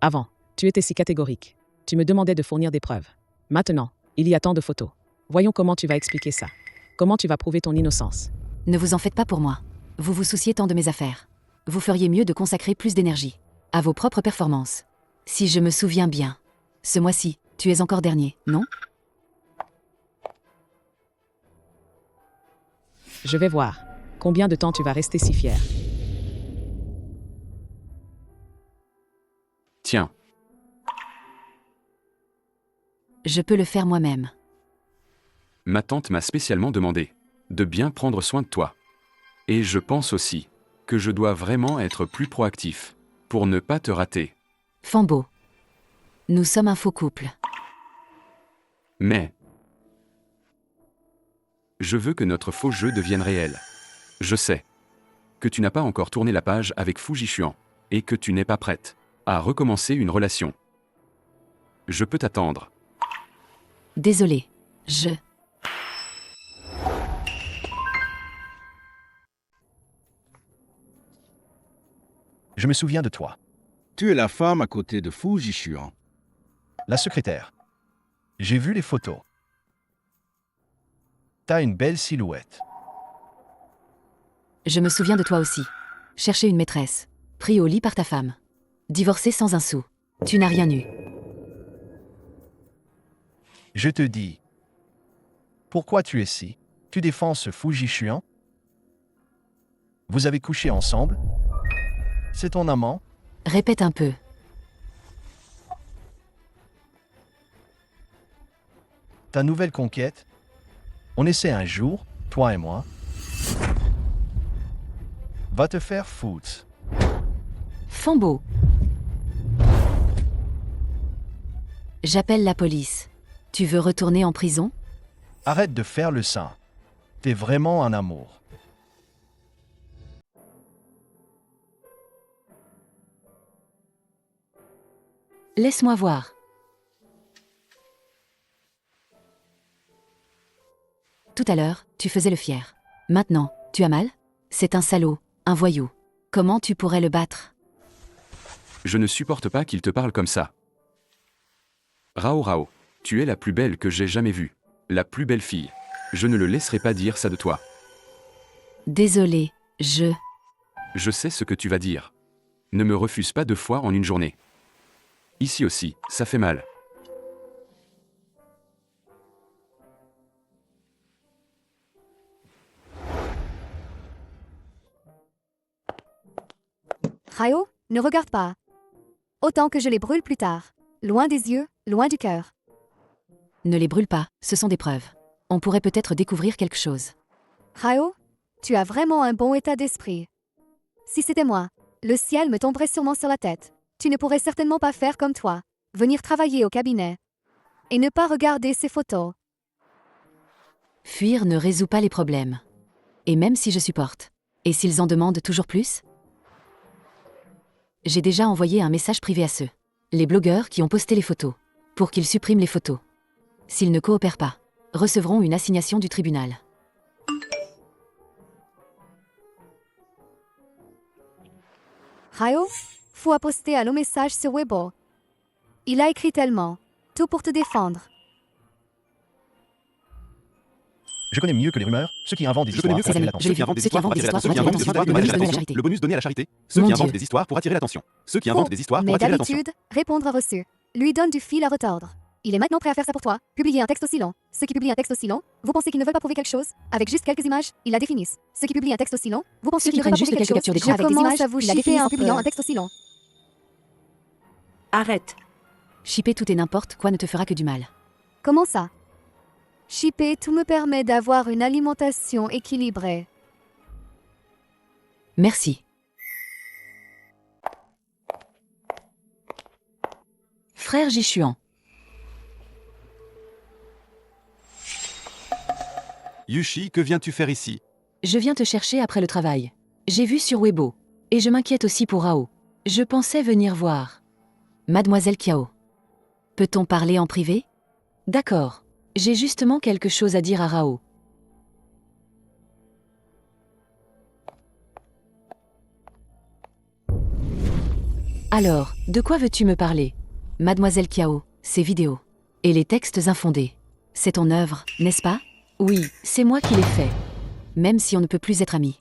[SPEAKER 3] Avant, tu étais si catégorique. Tu me demandais de fournir des preuves. Maintenant, il y a tant de photos. Voyons comment tu vas expliquer ça. Comment tu vas prouver ton innocence.
[SPEAKER 1] Ne vous en faites pas pour moi. Vous vous souciez tant de mes affaires. Vous feriez mieux de consacrer plus d'énergie à vos propres performances. Si je me souviens bien, ce mois-ci, tu es encore dernier, non?
[SPEAKER 3] Je vais voir. Combien de temps tu vas rester si fier?
[SPEAKER 5] Tiens,
[SPEAKER 1] Je peux le faire moi-même.
[SPEAKER 5] ma tante m'a spécialement demandé de bien prendre soin de toi. Et je pense aussi que je dois vraiment être plus proactif pour ne pas te rater.
[SPEAKER 1] Fambo. Nous sommes un faux couple.
[SPEAKER 5] Mais je veux que notre faux jeu devienne réel. Je sais que tu n'as pas encore tourné la page avec Fu Jishuan et que tu n'es pas prête à recommencer une relation. Je peux t'attendre.
[SPEAKER 1] Désolé.
[SPEAKER 8] je me souviens de toi.
[SPEAKER 4] Tu es la femme à côté de Fu Jishuan.
[SPEAKER 8] La secrétaire. J'ai vu les photos. T'as une belle silhouette.
[SPEAKER 1] Je me souviens de toi aussi. Chercher une maîtresse. Pris au lit par ta femme. Divorcé sans un sou. Tu n'as rien eu.
[SPEAKER 8] Je te dis. Pourquoi tu es ici? Tu défends ce Fu Jishuan? Vous avez couché ensemble? C'est ton amant?
[SPEAKER 1] Répète un peu.
[SPEAKER 8] Ta nouvelle conquête? On essaie un jour, toi et moi. Va te faire foutre.
[SPEAKER 1] Fambo. J'appelle la police. Tu veux retourner en prison?
[SPEAKER 8] Arrête de faire le saint. T'es vraiment un amour.
[SPEAKER 1] Laisse-moi voir. Tout à l'heure, tu faisais le fier. Maintenant, tu as mal? C'est un salaud, un voyou. Comment tu pourrais le battre?
[SPEAKER 5] Je ne supporte pas qu'il te parle comme ça. Rao Rao, tu es la plus belle que j'ai jamais vue. La plus belle fille. Je ne le laisserai pas dire ça de toi.
[SPEAKER 1] Désolé,
[SPEAKER 5] Je sais ce que tu vas dire. Ne me refuse pas 2 fois en une journée. Ici aussi, ça fait mal.
[SPEAKER 9] Ryo, ne regarde pas. Autant que je les brûle plus tard. Loin des yeux, loin du cœur.
[SPEAKER 1] Ne les brûle pas, ce sont des preuves. On pourrait peut-être découvrir quelque chose.
[SPEAKER 9] Rao, tu as vraiment un bon état d'esprit. Si c'était moi, le ciel me tomberait sûrement sur la tête. Tu ne pourrais certainement pas faire comme toi, venir travailler au cabinet et ne pas regarder ces photos.
[SPEAKER 1] Fuir ne résout pas les problèmes. Et même si je supporte. Et s'ils en demandent toujours plus? J'ai déjà envoyé un message privé à ceux, les blogueurs qui ont posté les photos, pour qu'ils suppriment les photos. S'ils ne coopèrent pas, recevront une assignation du tribunal.
[SPEAKER 9] Rao, Fu a posté un long message sur Weibo. Il a écrit tellement, tout pour te défendre.
[SPEAKER 8] Je connais mieux que les rumeurs ceux qui inventent des
[SPEAKER 2] Je connais
[SPEAKER 8] histoires
[SPEAKER 2] mieux
[SPEAKER 8] pour
[SPEAKER 2] que
[SPEAKER 8] attirer
[SPEAKER 1] je l'ai
[SPEAKER 8] l'attention.
[SPEAKER 1] vu.
[SPEAKER 2] Ceux qui inventent des histoires pour attirer l'attention. Le bonus donné à la charité. Le bonus donné à la charité. Ceux qui
[SPEAKER 1] Mon
[SPEAKER 2] inventent
[SPEAKER 1] Dieu.
[SPEAKER 2] des histoires pour attirer l'attention. Ceux qui inventent des histoires pour
[SPEAKER 9] Mais
[SPEAKER 2] attirer l'attention.
[SPEAKER 9] d'habitude, répondre a reçu. Lui donne du fil à retordre. Il est maintenant prêt à faire ça pour toi. Publier un texte aussi long. Ceux qui publient un texte aussi long, vous pensez qu'ils ne veulent pas prouver quelque chose? Avec juste quelques images, ils la définissent. Ceux qui publient un texte aussi long, vous pensez
[SPEAKER 1] Ceux
[SPEAKER 9] qu'ils
[SPEAKER 1] qui
[SPEAKER 9] ne veulent pas
[SPEAKER 1] prennent
[SPEAKER 9] prouver
[SPEAKER 1] juste
[SPEAKER 9] quelque
[SPEAKER 1] quelques
[SPEAKER 9] chose?
[SPEAKER 1] captures d'écran
[SPEAKER 9] Avec
[SPEAKER 1] avec
[SPEAKER 9] des
[SPEAKER 1] des
[SPEAKER 9] images,
[SPEAKER 1] images,
[SPEAKER 9] vous
[SPEAKER 1] ils la
[SPEAKER 9] chiffez
[SPEAKER 1] définissent
[SPEAKER 9] en
[SPEAKER 1] un
[SPEAKER 9] publiant
[SPEAKER 1] peu.
[SPEAKER 9] un texte aussi long.
[SPEAKER 7] Arrête.
[SPEAKER 1] Shipper tout et n'importe quoi ne te fera que du mal.
[SPEAKER 9] Comment ça? Shipper tout me permet d'avoir une alimentation équilibrée.
[SPEAKER 1] Merci. Frère Jishuan,
[SPEAKER 2] Yushi, que viens-tu faire ici?
[SPEAKER 1] je viens te chercher après le travail. J'ai vu sur Weibo. Et je m'inquiète aussi pour Rao. Je pensais venir voir. Mademoiselle Kiao. Peut-on parler en privé? D'accord. J'ai justement quelque chose à dire à Rao. Alors, de quoi veux-tu me parler? Mademoiselle Kiao, ces vidéos. Et les textes infondés. C'est ton œuvre, n'est-ce pas? Oui, c'est moi qui l'ai fait. Même si on ne peut plus être amis.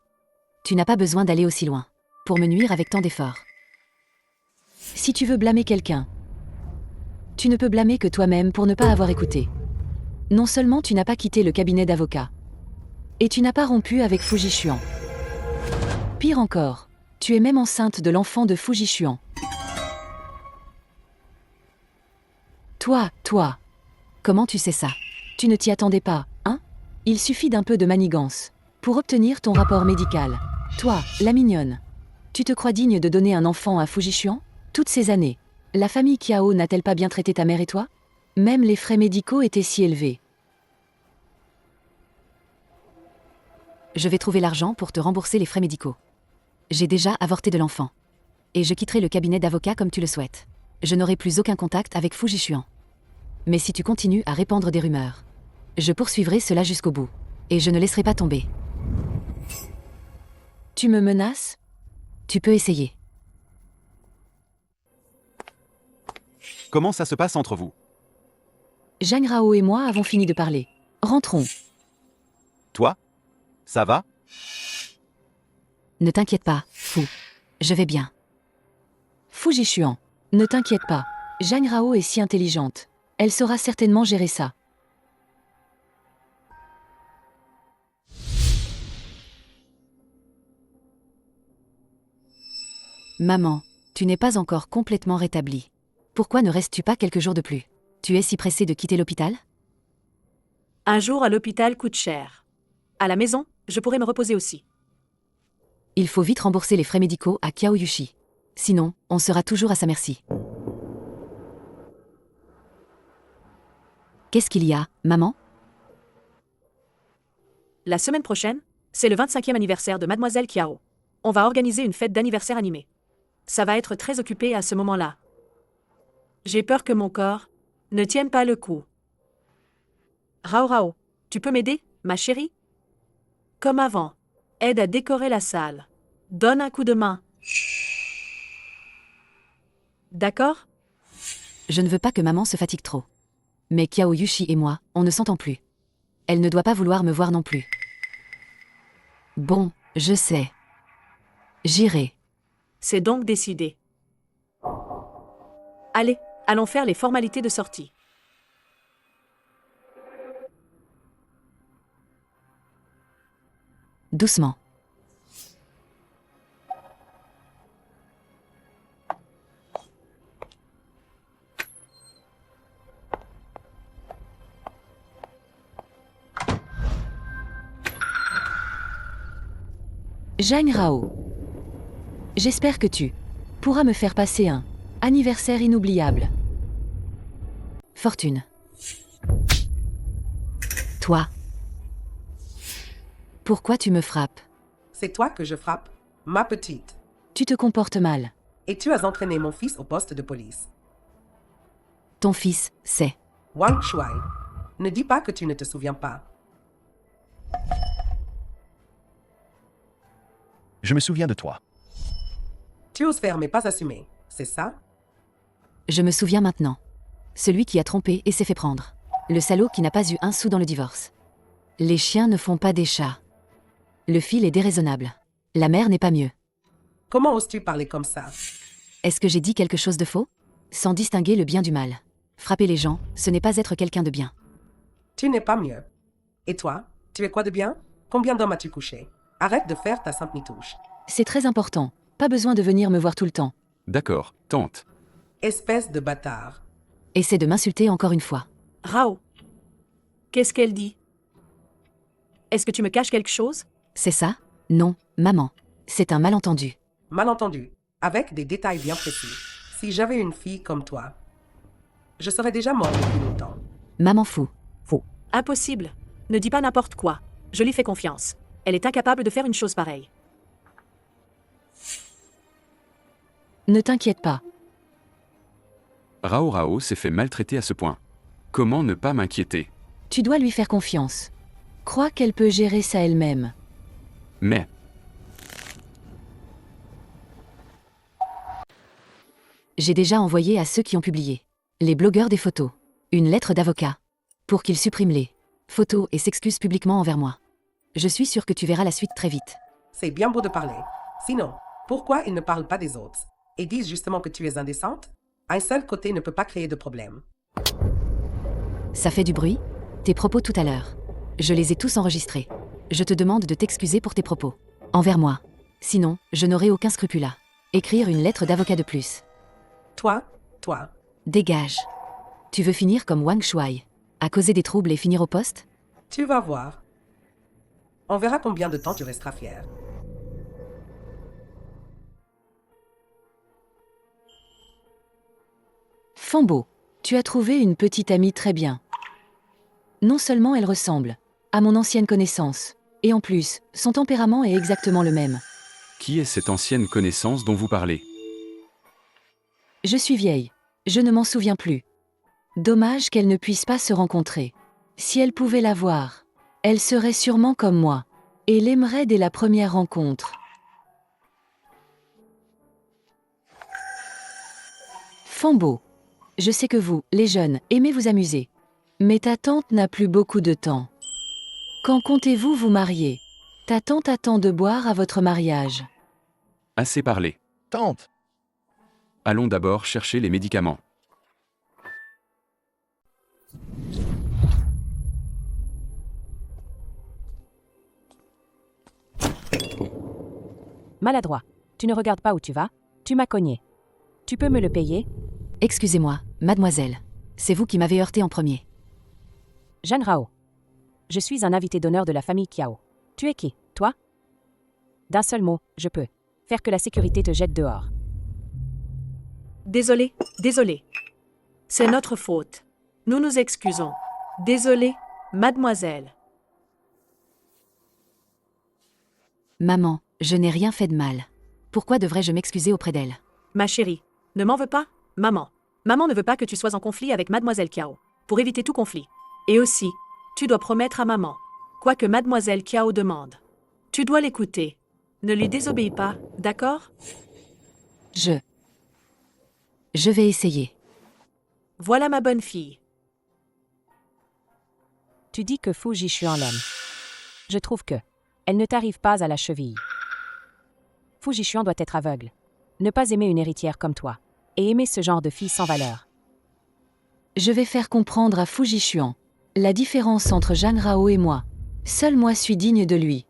[SPEAKER 1] Tu n'as pas besoin d'aller aussi loin. Pour me nuire avec tant d'efforts. Si tu veux blâmer quelqu'un, tu ne peux blâmer que toi-même pour ne pas avoir écouté. Non seulement tu n'as pas quitté le cabinet d'avocat, et tu n'as pas rompu avec Fujishuan. Pire encore, tu es même enceinte de l'enfant de Fujishuan. Toi, comment tu sais ça? Tu ne t'y attendais pas, hein? Il suffit d'un peu de manigance pour obtenir ton rapport médical. Toi, la mignonne. Tu te crois digne de donner un enfant à Fujishuan? Toutes ces années, la famille Kiao n'a-t-elle pas bien traité ta mère et toi? Même les frais médicaux étaient si élevés. Je vais trouver l'argent pour te rembourser les frais médicaux. J'ai déjà avorté de l'enfant. Et je quitterai le cabinet d'avocat comme tu le souhaites. Je n'aurai plus aucun contact avec Fujishuan. Mais si tu continues à répandre des rumeurs, je poursuivrai cela jusqu'au bout. Et je ne laisserai pas tomber. Tu me menaces? Tu peux essayer.
[SPEAKER 2] Comment ça se passe entre vous?
[SPEAKER 1] Zhang Rao et moi avons fini de parler. Rentrons.
[SPEAKER 2] Toi? Ça va?
[SPEAKER 1] Ne t'inquiète pas, Fu. Je vais bien. Fujishuan, ne t'inquiète pas. Zhang Rao est si intelligente. Elle saura certainement gérer ça. Maman, tu n'es pas encore complètement rétablie. Pourquoi ne restes-tu pas quelques jours de plus? Tu es si pressée de quitter l'hôpital?
[SPEAKER 7] Un jour à l'hôpital coûte cher. À la maison, je pourrais me reposer aussi.
[SPEAKER 1] Il faut vite rembourser les frais médicaux à Kiao Yushi. Sinon, on sera toujours à sa merci. Qu'est-ce qu'il y a, maman?
[SPEAKER 7] La semaine prochaine, c'est le 25e anniversaire de Mademoiselle Kiao. On va organiser une fête d'anniversaire animée. Ça va être très occupé à ce moment-là. J'ai peur que mon corps ne tienne pas le coup. Rao, tu peux m'aider, ma chérie? Comme avant, aide à décorer la salle. Donne un coup de main. D'accord?
[SPEAKER 1] Je ne veux pas que maman se fatigue trop. Mais Kiao Yushi et moi, on ne s'entend plus. Elle ne doit pas vouloir me voir non plus. Bon, je sais. J'irai.
[SPEAKER 7] C'est donc décidé. Allez, allons faire les formalités de sortie.
[SPEAKER 1] Doucement. Zhang Rao. J'espère que tu pourras me faire passer un anniversaire inoubliable. Fortune. Toi. Pourquoi tu me frappes?
[SPEAKER 10] C'est toi que je frappe, ma petite.
[SPEAKER 1] Tu te comportes mal.
[SPEAKER 10] Et tu as entraîné mon fils au poste de police.
[SPEAKER 1] Ton fils, c'est...
[SPEAKER 10] Wang Shuai. Ne dis pas que tu ne te souviens pas.
[SPEAKER 8] Je me souviens de toi.
[SPEAKER 10] Tu oses faire mais pas assumer, c'est ça?
[SPEAKER 1] Je me souviens maintenant. Celui qui a trompé et s'est fait prendre. Le salaud qui n'a pas eu un sou dans le divorce. Les chiens ne font pas des chats. Le fil est déraisonnable. La mère n'est pas mieux.
[SPEAKER 10] Comment oses-tu parler comme ça?
[SPEAKER 1] Est-ce que j'ai dit quelque chose de faux? Sans distinguer le bien du mal. Frapper les gens, ce n'est pas être quelqu'un de bien.
[SPEAKER 10] Tu n'es pas mieux. Et toi, tu es quoi de bien? Combien d'hommes as-tu couché? Arrête de faire ta sainte mitouche.
[SPEAKER 1] C'est très important. Pas besoin de venir me voir tout le temps.
[SPEAKER 5] D'accord, tante.
[SPEAKER 10] Espèce de bâtard.
[SPEAKER 1] Essaie de m'insulter encore une fois.
[SPEAKER 7] Rao. Qu'est-ce qu'elle dit? Est-ce que tu me caches quelque chose?
[SPEAKER 1] C'est ça? Non, maman. C'est un malentendu.
[SPEAKER 10] Malentendu. Avec des détails bien précis. Si j'avais une fille comme toi, je serais déjà mort depuis longtemps.
[SPEAKER 1] Maman fou.
[SPEAKER 7] Impossible. Ne dis pas n'importe quoi. Je lui fais confiance. Elle est incapable de faire une chose pareille.
[SPEAKER 1] Ne t'inquiète pas.
[SPEAKER 5] Rao Rao s'est fait maltraiter à ce point. Comment ne pas m'inquiéter?
[SPEAKER 1] Tu dois lui faire confiance. Crois qu'elle peut gérer ça elle-même.
[SPEAKER 5] Mais,
[SPEAKER 1] J'ai déjà envoyé à ceux qui ont publié. Les blogueurs des photos. Une lettre d'avocat. Pour qu'ils suppriment les photos et s'excusent publiquement envers moi. Je suis sûre que tu verras la suite très vite.
[SPEAKER 10] C'est bien beau de parler. Sinon, pourquoi ils ne parlent pas des autres et disent justement que tu es indécente? Un seul côté ne peut pas créer de problème.
[SPEAKER 1] Ça fait du bruit? Tes propos tout à l'heure. Je les ai tous enregistrés. Je te demande de t'excuser pour tes propos. Envers moi. Sinon, je n'aurai aucun scrupule à écrire une lettre d'avocat de plus.
[SPEAKER 10] Toi,
[SPEAKER 1] Dégage. Tu veux finir comme Wang Shuai, à causer des troubles et finir au poste?
[SPEAKER 10] tu vas voir. On verra combien de temps tu resteras fier.
[SPEAKER 1] Fambo, tu as trouvé une petite amie très bien. Non seulement elle ressemble à mon ancienne connaissance, et en plus, son tempérament est exactement le même.
[SPEAKER 5] qui est cette ancienne connaissance dont vous parlez?
[SPEAKER 1] Je suis vieille, je ne m'en souviens plus. Dommage qu'elle ne puisse pas se rencontrer. Si elle pouvait la voir, elle serait sûrement comme moi, et l'aimerait dès la première rencontre. Fambo, je sais que vous, les jeunes, aimez vous amuser. Mais ta tante n'a plus beaucoup de temps. Quand comptez-vous vous marier? Ta tante attend de boire à votre mariage.
[SPEAKER 5] Assez parlé.
[SPEAKER 8] Tante,
[SPEAKER 5] Allons d'abord chercher les médicaments.
[SPEAKER 11] Maladroit. Tu ne regardes pas où tu vas? Tu m'as cogné. Tu peux me le payer?
[SPEAKER 1] Excusez-moi, mademoiselle. C'est vous qui m'avez heurté en premier.
[SPEAKER 11] Jeanne Rao. Je suis un invité d'honneur de la famille Kiao. Tu es qui, toi? D'un seul mot, je peux faire que la sécurité te jette dehors.
[SPEAKER 7] Désolé. C'est notre faute. Nous nous excusons. Désolé, mademoiselle.
[SPEAKER 1] Maman, je n'ai rien fait de mal. Pourquoi devrais-je m'excuser auprès d'elle?
[SPEAKER 7] Ma chérie, ne m'en veux pas, maman. Maman ne veut pas que tu sois en conflit avec mademoiselle Kiao. Pour éviter tout conflit. Et aussi, tu dois promettre à maman, quoi que mademoiselle Kiao demande. Tu dois l'écouter. Ne lui désobéis pas, d'accord?
[SPEAKER 1] Je vais essayer.
[SPEAKER 7] Voilà ma bonne fille.
[SPEAKER 11] Tu dis que Fu Jishuan l'aime. Je trouve que elle ne t'arrive pas à la cheville. Fu Jishuan doit être aveugle. Ne pas aimer une héritière comme toi. Et aimer ce genre de fille sans valeur.
[SPEAKER 1] Je vais faire comprendre à Fu Jishuan la différence entre Zhang Rao et moi. Seul moi suis digne de lui.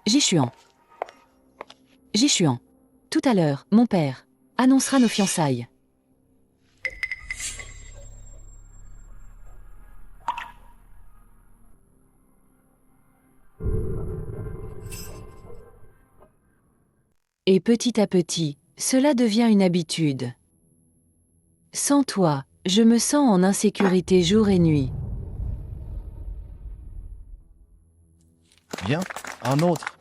[SPEAKER 1] Jishuan. Tout à l'heure, mon père annoncera nos fiançailles. Et petit à petit, cela devient une habitude. Sans toi, je me sens en insécurité jour et nuit.
[SPEAKER 8] Bien, un autre.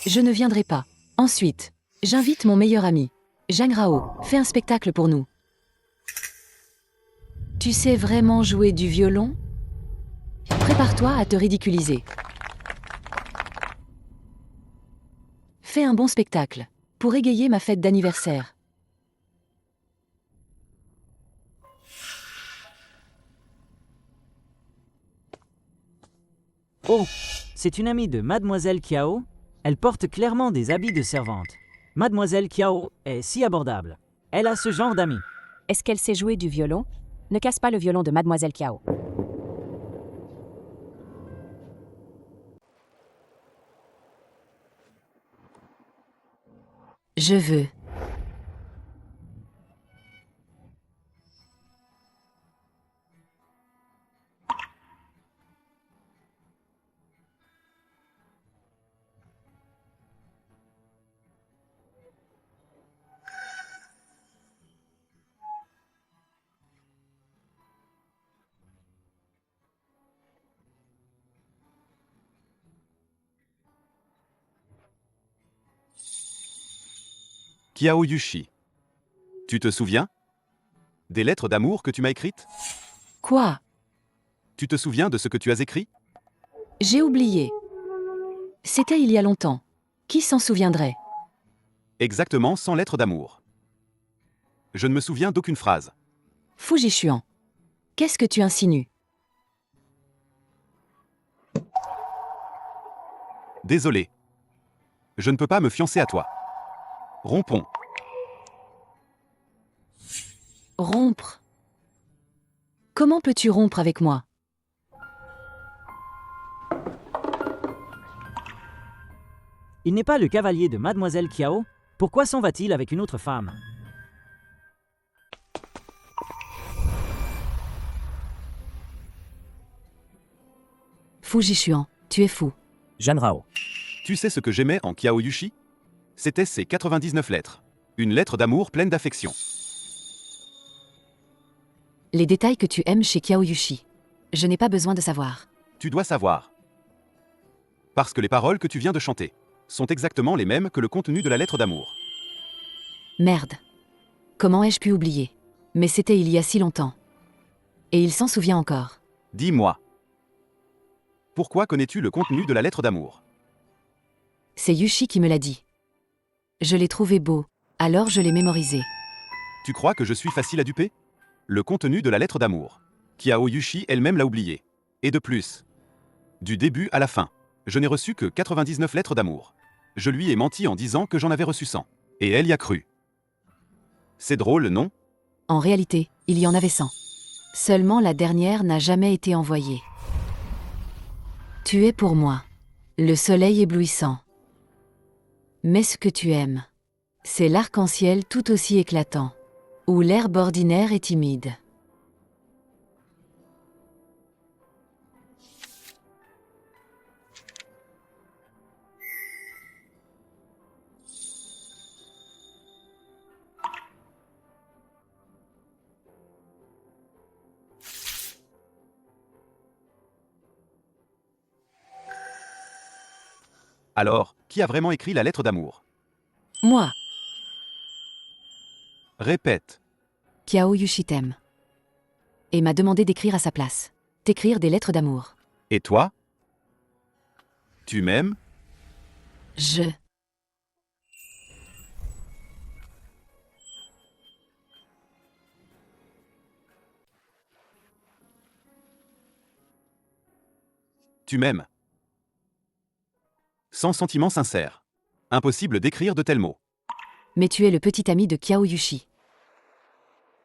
[SPEAKER 1] Je ne viendrai pas. Ensuite, j'invite mon meilleur ami. Zhang Rao, fais un spectacle pour nous. Tu sais vraiment jouer du violon? Prépare-toi à te ridiculiser. Fais un bon spectacle, pour égayer ma fête d'anniversaire.
[SPEAKER 12] Oh, c'est une amie de Mademoiselle Kiao. Elle porte clairement des habits de servante. Mademoiselle Kiao est si abordable. Elle a ce genre d'amis.
[SPEAKER 11] Est-ce qu'elle sait jouer du violon? Ne casse pas le violon de Mademoiselle Kiao.
[SPEAKER 1] Je veux.
[SPEAKER 2] Kiao Yushi. Tu te souviens? Des lettres d'amour que tu m'as écrites?
[SPEAKER 1] Quoi?
[SPEAKER 2] Tu te souviens de ce que tu as écrit?
[SPEAKER 1] J'ai oublié. C'était il y a longtemps. Qui s'en souviendrait?
[SPEAKER 2] Exactement 100 lettres d'amour. Je ne me souviens d'aucune phrase.
[SPEAKER 1] Fujishuan. Qu'est-ce que tu insinues?
[SPEAKER 2] Désolé. Je ne peux pas me fiancer à toi. Rompons.
[SPEAKER 1] Rompre. Comment peux-tu rompre avec moi?
[SPEAKER 12] Il n'est pas le cavalier de Mademoiselle Kiao. Pourquoi s'en va-t-il avec une autre femme?
[SPEAKER 1] Fujishuan, tu es fou.
[SPEAKER 6] Zhang Rao.
[SPEAKER 2] Tu sais ce que j'aimais en Kiao Yushi? C'était ses 99 lettres. Une lettre d'amour pleine d'affection.
[SPEAKER 1] Les détails que tu aimes chez Kiao Yushi. Je n'ai pas besoin de savoir.
[SPEAKER 2] Tu dois savoir. Parce que les paroles que tu viens de chanter sont exactement les mêmes que le contenu de la lettre d'amour.
[SPEAKER 1] Merde. Comment ai-je pu oublier? Mais c'était il y a si longtemps. Et il s'en souvient encore.
[SPEAKER 2] Dis-moi. Pourquoi connais-tu le contenu de la lettre d'amour?
[SPEAKER 1] C'est Yushi qui me l'a dit. Je l'ai trouvé beau, alors je l'ai mémorisé.
[SPEAKER 2] Tu crois que je suis facile à duper? Le contenu de la lettre d'amour. Kiao Yushi elle-même l'a oublié. Et de plus. Du début à la fin, je n'ai reçu que 99 lettres d'amour. Je lui ai menti en disant que j'en avais reçu 100. Et elle y a cru. C'est drôle, non?
[SPEAKER 1] En réalité, il y en avait 100. Seulement la dernière n'a jamais été envoyée. Tu es pour moi le soleil éblouissant. Mais ce que tu aimes, c'est l'arc-en-ciel tout aussi éclatant, où l'herbe ordinaire est timide.
[SPEAKER 2] Alors, qui a vraiment écrit la lettre d'amour?
[SPEAKER 1] Moi,
[SPEAKER 2] Répète.
[SPEAKER 1] Kiao Yushi t'aime. Et m'a demandé d'écrire à sa place. T'écrire des lettres d'amour.
[SPEAKER 2] Et toi? Tu m'aimes?
[SPEAKER 1] Je...
[SPEAKER 2] Tu m'aimes. Sans sentiment sincère. Impossible d'écrire de tels mots.
[SPEAKER 1] Mais tu es le petit ami de Kiao Yushi.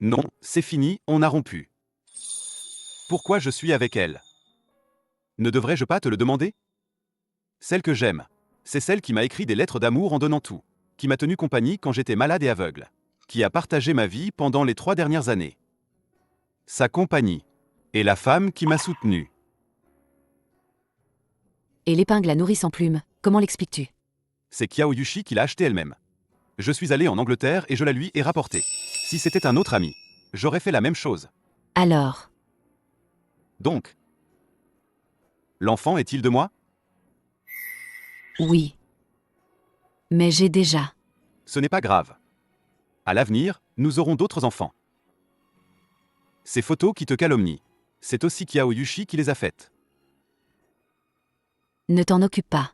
[SPEAKER 2] Non, c'est fini, on a rompu. Pourquoi je suis avec elle? Ne devrais-je pas te le demander? Celle que j'aime, c'est celle qui m'a écrit des lettres d'amour en donnant tout, qui m'a tenu compagnie quand j'étais malade et aveugle, qui a partagé ma vie pendant les 3 dernières années. Sa compagnie, et la femme qui m'a soutenu.
[SPEAKER 1] Et l'épingle à nourrice en plume, comment l'expliques-tu?
[SPEAKER 2] C'est Kiao Yushi qui l'a achetée elle-même. Je suis allé en Angleterre et je la lui ai rapportée. Si c'était un autre ami, j'aurais fait la même chose.
[SPEAKER 1] Alors,
[SPEAKER 2] Donc, l'enfant est-il de moi?
[SPEAKER 1] oui. Mais j'ai déjà.
[SPEAKER 2] Ce n'est pas grave. À l'avenir, nous aurons d'autres enfants. Ces photos qui te calomnient, c'est aussi Kiao Yushi qui les a faites.
[SPEAKER 1] Ne t'en occupe pas.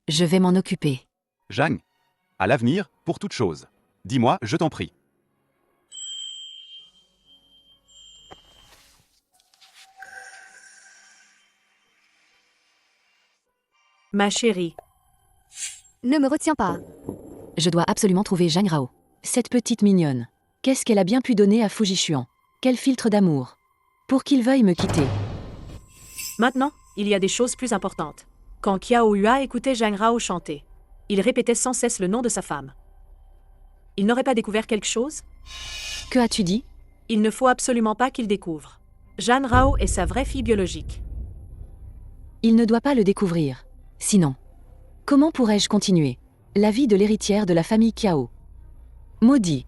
[SPEAKER 1] Je vais m'en occuper.
[SPEAKER 2] Zhang, à l'avenir, pour toute chose. Dis-moi, je t'en prie.
[SPEAKER 7] Ma chérie,
[SPEAKER 9] Ne me retiens pas.
[SPEAKER 1] Je dois absolument trouver Zhang Rao. Cette petite mignonne. Qu'est-ce qu'elle a bien pu donner à Fujishuan? Quel filtre d'amour. Pour qu'il veuille me quitter.
[SPEAKER 7] maintenant, il y a des choses plus importantes. Quand Kiao Hua écoutait Zhang Rao chanter, il répétait sans cesse le nom de sa femme. Il n'aurait pas découvert quelque chose?
[SPEAKER 1] Que as-tu dit?
[SPEAKER 7] Il ne faut absolument pas qu'il découvre. Zhang Rao est sa vraie fille biologique.
[SPEAKER 1] Il ne doit pas le découvrir. Sinon, comment pourrais-je continuer la vie de l'héritière de la famille Kiao? Maudit.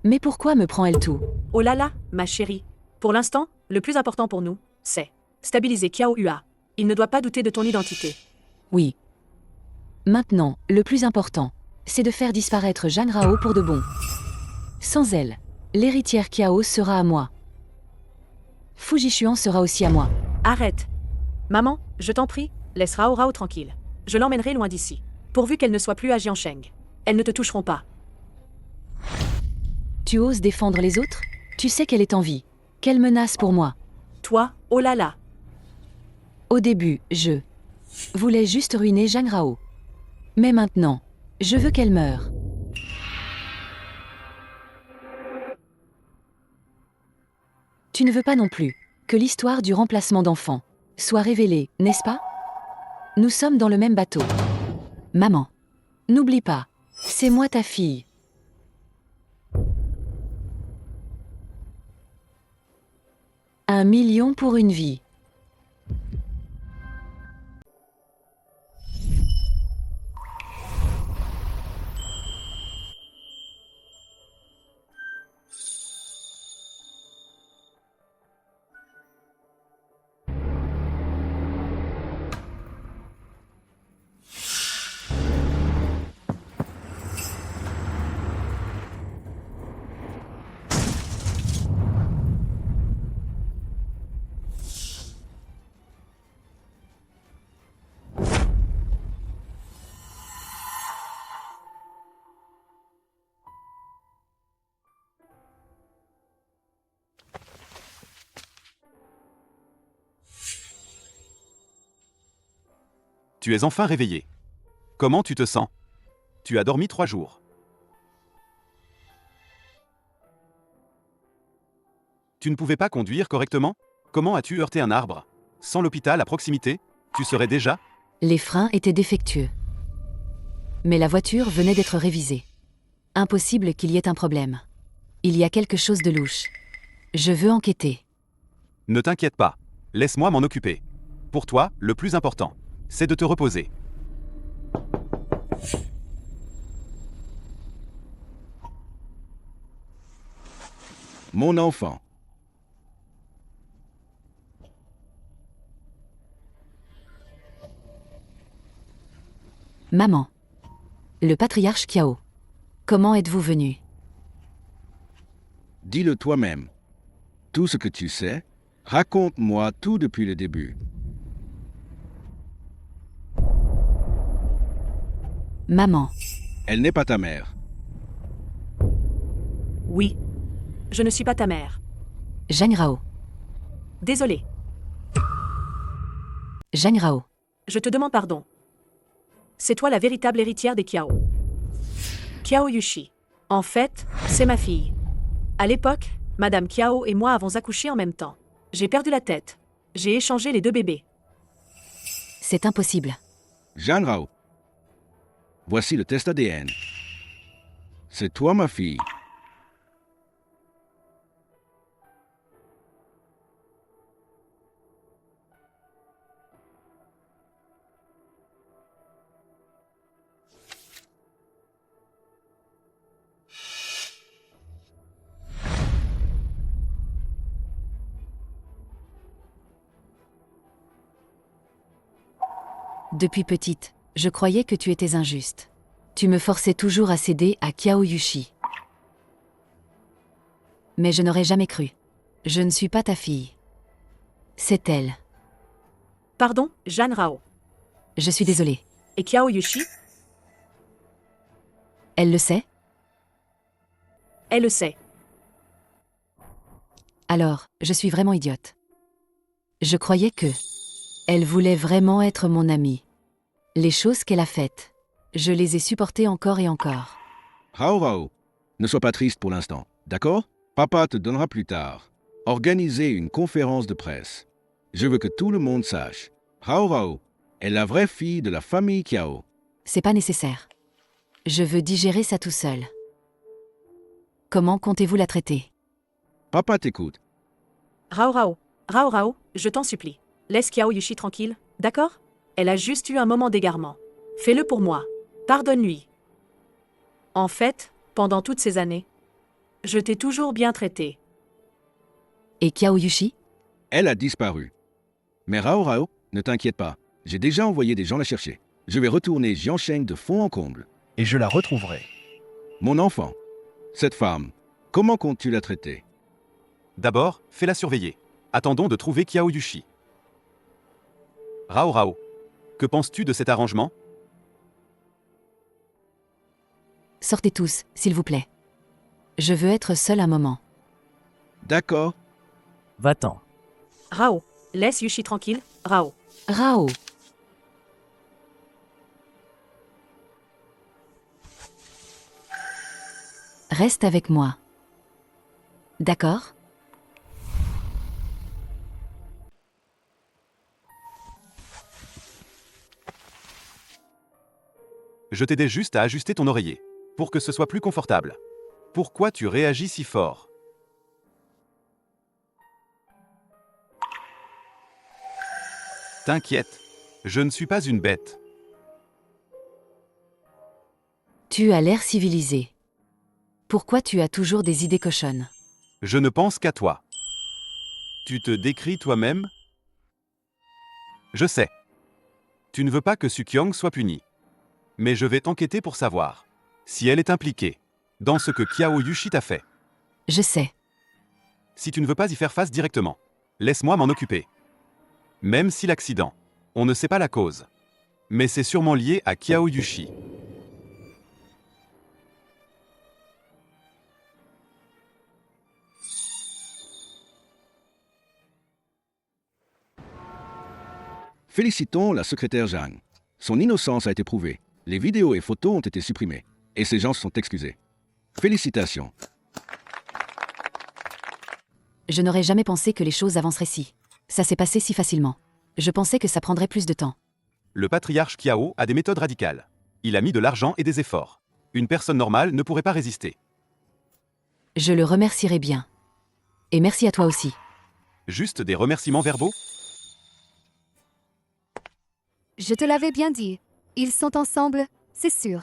[SPEAKER 1] Mais pourquoi me prend-elle tout?
[SPEAKER 7] Oh là là, ma chérie. Pour l'instant, le plus important pour nous, c'est stabiliser Kiao Hua. Il ne doit pas douter de ton identité.
[SPEAKER 1] Oui. Maintenant, le plus important, c'est de faire disparaître Zhang Rao pour de bon. Sans elle, l'héritière Kiao sera à moi. Fujishuan sera aussi à moi.
[SPEAKER 7] Arrête. Maman, je t'en prie, laisse Rao Rao tranquille. Je l'emmènerai loin d'ici. Pourvu qu'elle ne soit plus à Jiansheng. Elles ne te toucheront pas.
[SPEAKER 1] Tu oses défendre les autres? Tu sais qu'elle est en vie. Quelle menace pour moi.
[SPEAKER 7] Toi, oh là là.
[SPEAKER 1] Au début, je voulais juste ruiner Zhang Rao. Mais maintenant, je veux qu'elle meure. Tu ne veux pas non plus que l'histoire du remplacement d'enfants soit révélée, n'est-ce pas? Nous sommes dans le même bateau. Maman, n'oublie pas, c'est moi ta fille. Un million pour une vie.
[SPEAKER 2] Tu es enfin réveillé. Comment tu te sens? Tu as dormi 3 jours. Tu ne pouvais pas conduire correctement? Comment as-tu heurté un arbre? Sans l'hôpital à proximité, tu serais déjà...
[SPEAKER 1] Les freins étaient défectueux. Mais la voiture venait d'être révisée. Impossible qu'il y ait un problème. Il y a quelque chose de louche. Je veux enquêter.
[SPEAKER 2] Ne t'inquiète pas. Laisse-moi m'en occuper. Pour toi, le plus important, c'est de te reposer.
[SPEAKER 4] Mon enfant.
[SPEAKER 1] Maman. Le patriarche Kiao. Comment êtes-vous venu?
[SPEAKER 4] Dis-le toi-même. Tout ce que tu sais, raconte-moi tout depuis le début.
[SPEAKER 1] Maman.
[SPEAKER 4] Elle n'est pas ta mère.
[SPEAKER 7] Oui. Je ne suis pas ta mère.
[SPEAKER 1] Zhang Rao.
[SPEAKER 7] Désolée.
[SPEAKER 1] Zhang Rao.
[SPEAKER 7] Je te demande pardon. C'est toi la véritable héritière des Kiao. Kiao Yushi. En fait, c'est ma fille. À l'époque, Madame Kiao et moi avons accouché en même temps. J'ai perdu la tête. J'ai échangé les 2 bébés.
[SPEAKER 1] C'est impossible.
[SPEAKER 4] Zhang Rao. Voici le test ADN. C'est toi ma fille.
[SPEAKER 1] Depuis petite, je croyais que tu étais injuste. Tu me forçais toujours à céder à Kiao Yushi. Mais je n'aurais jamais cru. Je ne suis pas ta fille. C'est elle.
[SPEAKER 7] Pardon, Jeanne Rao.
[SPEAKER 1] Je suis désolée.
[SPEAKER 7] Et Kiao Yushi?
[SPEAKER 1] Elle le sait?
[SPEAKER 7] Elle le sait.
[SPEAKER 1] Alors, je suis vraiment idiote. Je croyais que... Elle voulait vraiment être mon amie. Les choses qu'elle a faites, je les ai supportées encore et encore.
[SPEAKER 4] Rao Rao, ne sois pas triste pour l'instant, d'accord? Papa te donnera plus tard. Organisez une conférence de presse. Je veux que tout le monde sache. Rao Rao est la vraie fille de la famille Kiao.
[SPEAKER 1] C'est pas nécessaire. Je veux digérer ça tout seul. Comment comptez-vous la traiter?
[SPEAKER 4] Papa t'écoute.
[SPEAKER 7] Rao Rao. Rao Rao, je t'en supplie. Laisse Kiao Yushi tranquille, d'accord? Elle a juste eu un moment d'égarement. Fais-le pour moi. Pardonne-lui. En fait, pendant toutes ces années, je t'ai toujours bien traité.
[SPEAKER 1] Et Kiao Yushi?
[SPEAKER 4] Elle a disparu. Mais Rao Rao, ne t'inquiète pas. J'ai déjà envoyé des gens la chercher. Je vais retourner Jiansheng de fond en comble.
[SPEAKER 8] Et je la retrouverai.
[SPEAKER 4] Mon enfant, cette femme, comment comptes-tu la traiter?
[SPEAKER 2] D'abord, fais-la surveiller. Attendons de trouver Kiao Yushi. Rao Rao, que penses-tu de cet arrangement?
[SPEAKER 1] Sortez tous, s'il vous plaît. Je veux être seule un moment.
[SPEAKER 4] D'accord.
[SPEAKER 6] Va-t'en.
[SPEAKER 7] Rao, laisse Yushi tranquille, Rao.
[SPEAKER 1] Rao. Reste avec moi. D'accord?
[SPEAKER 2] Je t'aidais juste à ajuster ton oreiller, pour que ce soit plus confortable. Pourquoi tu réagis si fort? T'inquiète, je ne suis pas une bête.
[SPEAKER 1] Tu as l'air civilisé. Pourquoi tu as toujours des idées cochonnes?
[SPEAKER 2] Je ne pense qu'à toi. Tu te décris toi-même? Je sais. Tu ne veux pas que Sukyong soit punie. Mais je vais t'enquêter pour savoir si elle est impliquée dans ce que Kiao Yushi t'a fait.
[SPEAKER 1] Je sais.
[SPEAKER 2] Si tu ne veux pas y faire face directement, laisse-moi m'en occuper. Même si l'accident, on ne sait pas la cause. Mais c'est sûrement lié à Kiao Yushi.
[SPEAKER 4] Félicitons la secrétaire Zhang. Son innocence a été prouvée. Les vidéos et photos ont été supprimées. Et ces gens se sont excusés. Félicitations.
[SPEAKER 1] Je n'aurais jamais pensé que les choses avanceraient si. Ça s'est passé si facilement. Je pensais que ça prendrait plus de temps.
[SPEAKER 2] Le patriarche Kiao a des méthodes radicales. Il a mis de l'argent et des efforts. Une personne normale ne pourrait pas résister.
[SPEAKER 1] Je le remercierai bien. Et merci à toi aussi.
[SPEAKER 2] Juste des remerciements verbaux?
[SPEAKER 9] Je te l'avais bien dit. Ils sont ensemble, c'est sûr.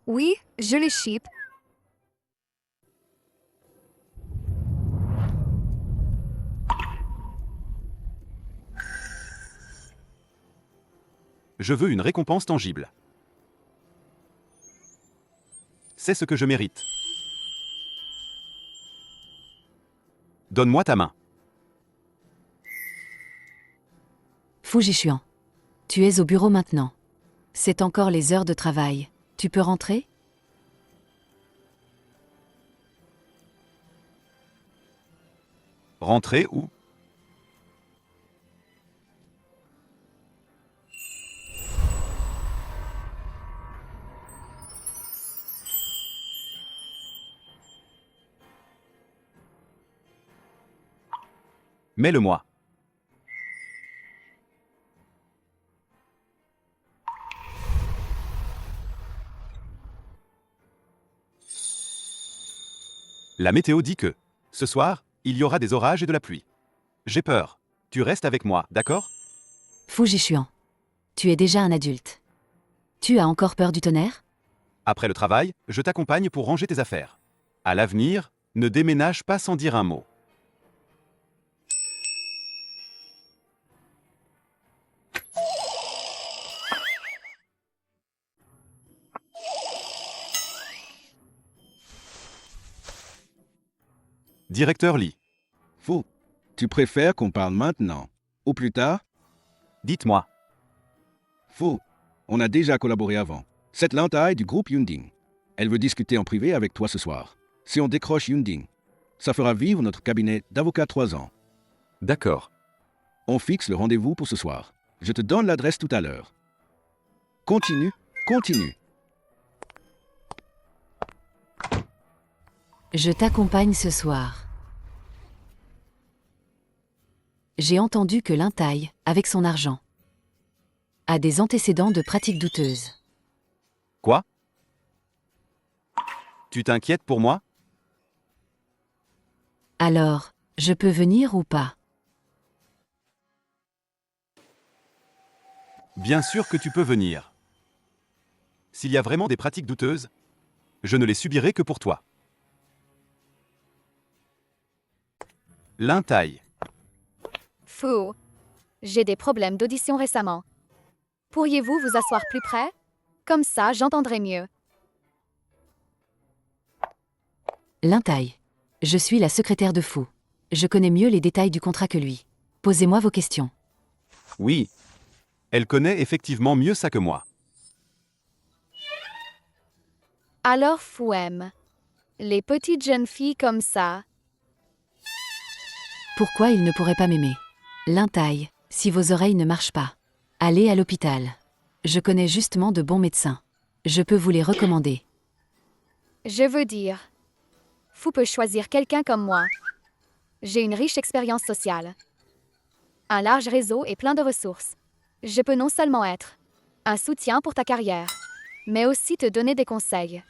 [SPEAKER 9] Oui, je les ship.
[SPEAKER 2] Je veux une récompense tangible. C'est ce que je mérite. Donne-moi ta main.
[SPEAKER 1] Fujishuan. Tu es au bureau maintenant. C'est encore les heures de travail. Tu peux rentrer?
[SPEAKER 2] Rentrer où? Mets-le-moi. La météo dit que, ce soir, il y aura des orages et de la pluie. J'ai peur. Tu restes avec moi, d'accord?
[SPEAKER 1] Fujishuan. Tu es déjà un adulte. Tu as encore peur du tonnerre?
[SPEAKER 2] Après le travail, je t'accompagne pour ranger tes affaires. À l'avenir, ne déménage pas sans dire un mot. Directeur Lee,
[SPEAKER 4] Fu, tu préfères qu'on parle maintenant ou plus tard?
[SPEAKER 2] dites-moi.
[SPEAKER 4] Fu, on a déjà collaboré avant. C'est Lantai du groupe Yunding. Elle veut discuter en privé avec toi ce soir. Si on décroche Yunding, ça fera vivre notre cabinet d'avocats 3 ans.
[SPEAKER 5] D'accord.
[SPEAKER 4] On fixe le rendez-vous pour ce soir. Je te donne l'adresse tout à l'heure. Continue, continue.
[SPEAKER 1] Je t'accompagne ce soir. J'ai entendu que Lintai, avec son argent, a des antécédents de pratiques douteuses.
[SPEAKER 2] Quoi? Tu t'inquiètes pour moi?
[SPEAKER 1] Alors, je peux venir ou pas?
[SPEAKER 2] Bien sûr que tu peux venir. S'il y a vraiment des pratiques douteuses, je ne les subirai que pour toi. Lintai,
[SPEAKER 9] Fou. J'ai des problèmes d'audition récemment. Pourriez-vous vous asseoir plus près? Comme ça, j'entendrai mieux.
[SPEAKER 1] Lintai. Je suis la secrétaire de Fou. Je connais mieux les détails du contrat que lui. Posez-moi vos questions.
[SPEAKER 2] oui. Elle connaît effectivement mieux ça que moi.
[SPEAKER 9] Alors, Fou aime. Les petites jeunes filles comme ça.
[SPEAKER 1] Pourquoi il ne pourrait pas m'aimer? Lintai, si vos oreilles ne marchent pas, allez à l'hôpital. Je connais justement de bons médecins. Je peux vous les recommander.
[SPEAKER 9] Je veux dire, Fou peut choisir quelqu'un comme moi. J'ai une riche expérience sociale, un large réseau et plein de ressources. Je peux non seulement être un soutien pour ta carrière, mais aussi te donner des conseils.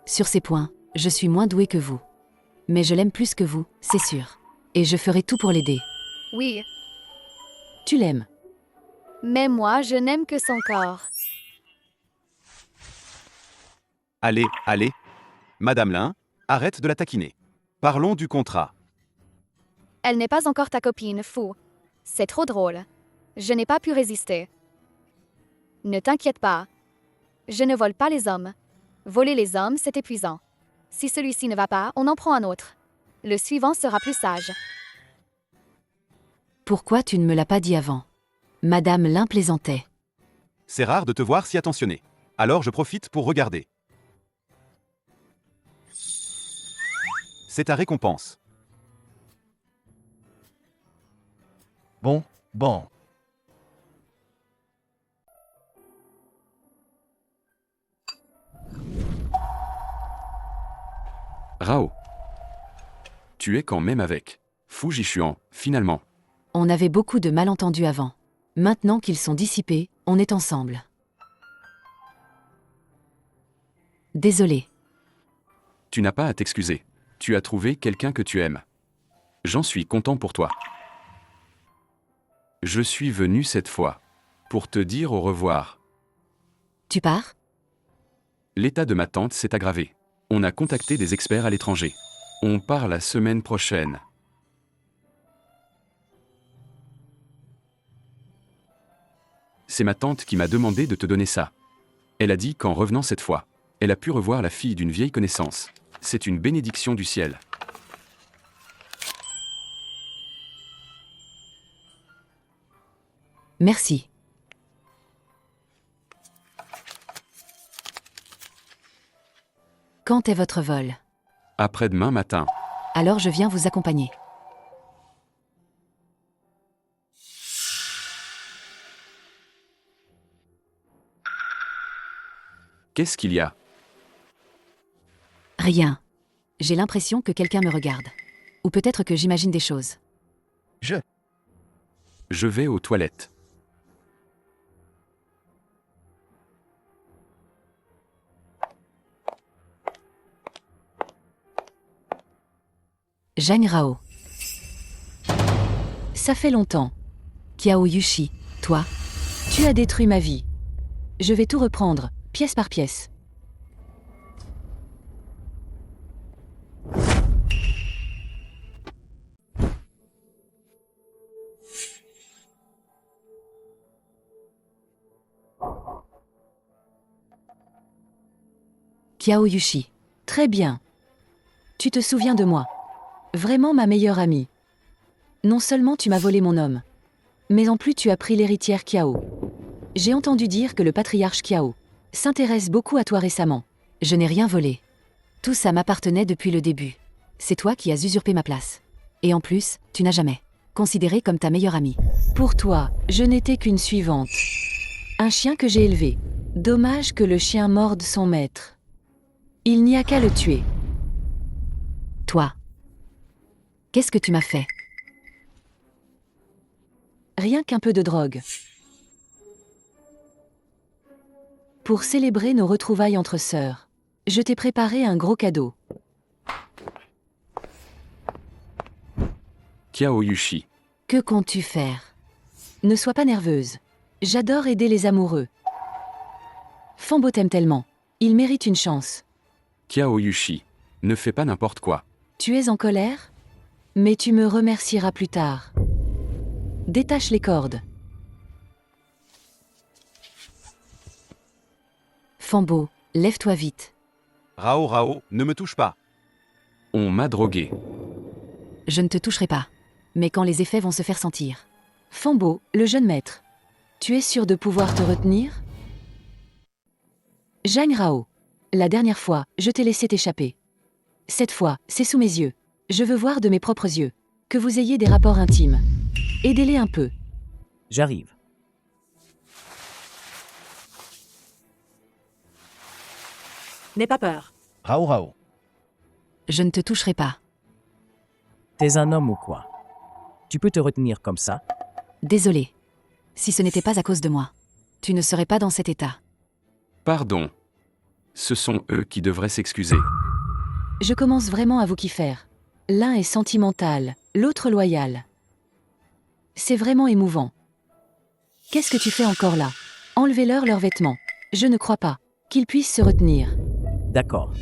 [SPEAKER 1] Sur ces points, je suis moins douée que vous. Mais je l'aime plus que vous, c'est sûr. Et je ferai tout pour l'aider.
[SPEAKER 9] Oui,
[SPEAKER 1] Tu l'aimes.
[SPEAKER 9] mais moi, je n'aime que son corps.
[SPEAKER 2] Allez, allez. Madame Lin, arrête de la taquiner. Parlons du contrat.
[SPEAKER 9] Elle n'est pas encore ta copine, Fou. C'est trop drôle. Je n'ai pas pu résister. Ne t'inquiète pas. Je ne vole pas les hommes. Voler les hommes, c'est épuisant. Si celui-ci ne va pas, on en prend un autre. Le suivant sera plus sage.
[SPEAKER 1] Pourquoi tu ne me l'as pas dit avant? Madame Lin plaisantait.
[SPEAKER 2] C'est rare de te voir si attentionné. Alors je profite pour regarder. C'est ta récompense.
[SPEAKER 8] Bon.
[SPEAKER 5] Rao. Tu es quand même avec Fu Jishuan, finalement.
[SPEAKER 1] On avait beaucoup de malentendus avant. Maintenant qu'ils sont dissipés, on est ensemble. Désolé.
[SPEAKER 5] Tu n'as pas à t'excuser. Tu as trouvé quelqu'un que tu aimes. J'en suis content pour toi. Je suis venu cette fois pour te dire au revoir.
[SPEAKER 1] Tu pars?
[SPEAKER 5] L'état de ma tante s'est aggravé. On a contacté des experts à l'étranger. On part la semaine prochaine. C'est ma tante qui m'a demandé de te donner ça. Elle a dit qu'en revenant cette fois, elle a pu revoir la fille d'une vieille connaissance. C'est une bénédiction du ciel.
[SPEAKER 1] Merci. Quand est votre vol?
[SPEAKER 5] Après-demain matin.
[SPEAKER 1] Alors je viens vous accompagner.
[SPEAKER 5] Qu'est-ce qu'il y a?
[SPEAKER 1] Rien. J'ai l'impression que quelqu'un me regarde. Ou peut-être que j'imagine des choses.
[SPEAKER 5] Je vais aux toilettes.
[SPEAKER 1] Zhang Rao. Ça fait longtemps. Kiao Yushi, toi, tu as détruit ma vie. Je vais tout reprendre, pièce par pièce. Kiao Yushi. Très bien. Tu te souviens de moi. Vraiment ma meilleure amie. Non seulement tu m'as volé mon homme, mais en plus tu as pris l'héritière Kiao. J'ai entendu dire que le patriarche Kiao s'intéresse beaucoup à toi récemment. Je n'ai rien volé. Tout ça m'appartenait depuis le début. C'est toi qui as usurpé ma place. Et en plus, tu n'as jamais considéré comme ta meilleure amie. Pour toi, je n'étais qu'une suivante. Un chien que j'ai élevé. Dommage que le chien morde son maître. Il n'y a qu'à le tuer. Toi. Qu'est-ce que tu m'as fait? Rien qu'un peu de drogue. Pour célébrer nos retrouvailles entre sœurs, je t'ai préparé un gros cadeau.
[SPEAKER 5] Kiao Yushi.
[SPEAKER 1] Que comptes-tu faire? Ne sois pas nerveuse. J'adore aider les amoureux. Fambo t'aime tellement. Il mérite une chance.
[SPEAKER 5] Kiao Yushi. Ne fais pas n'importe quoi.
[SPEAKER 1] Tu es en colère? Mais tu me remercieras plus tard. Détache les cordes. Fambo, lève-toi vite.
[SPEAKER 2] Rao, ne me touche pas.
[SPEAKER 5] On m'a drogué.
[SPEAKER 1] Je ne te toucherai pas. Mais quand les effets vont se faire sentir. Fambo, le jeune maître. Tu es sûr de pouvoir te retenir? Jang Rao. La dernière fois, je t'ai laissé t'échapper. Cette fois, c'est sous mes yeux. Je veux voir de mes propres yeux. Que vous ayez des rapports intimes. Aidez-les un peu.
[SPEAKER 6] J'arrive.
[SPEAKER 7] N'aie pas peur.
[SPEAKER 8] Rao.
[SPEAKER 1] Je ne te toucherai pas.
[SPEAKER 6] T'es un homme ou quoi? Tu peux te retenir comme ça?
[SPEAKER 1] Désolé. Si ce n'était pas à cause de moi, tu ne serais pas dans cet état.
[SPEAKER 5] Pardon. Ce sont eux qui devraient s'excuser.
[SPEAKER 1] Je commence vraiment à vous kiffer. L'un est sentimental, l'autre loyal. C'est vraiment émouvant. Qu'est-ce que tu fais encore là? Enlevez-leur leurs vêtements. Je ne crois pas qu'ils puissent se retenir.
[SPEAKER 6] D'accord.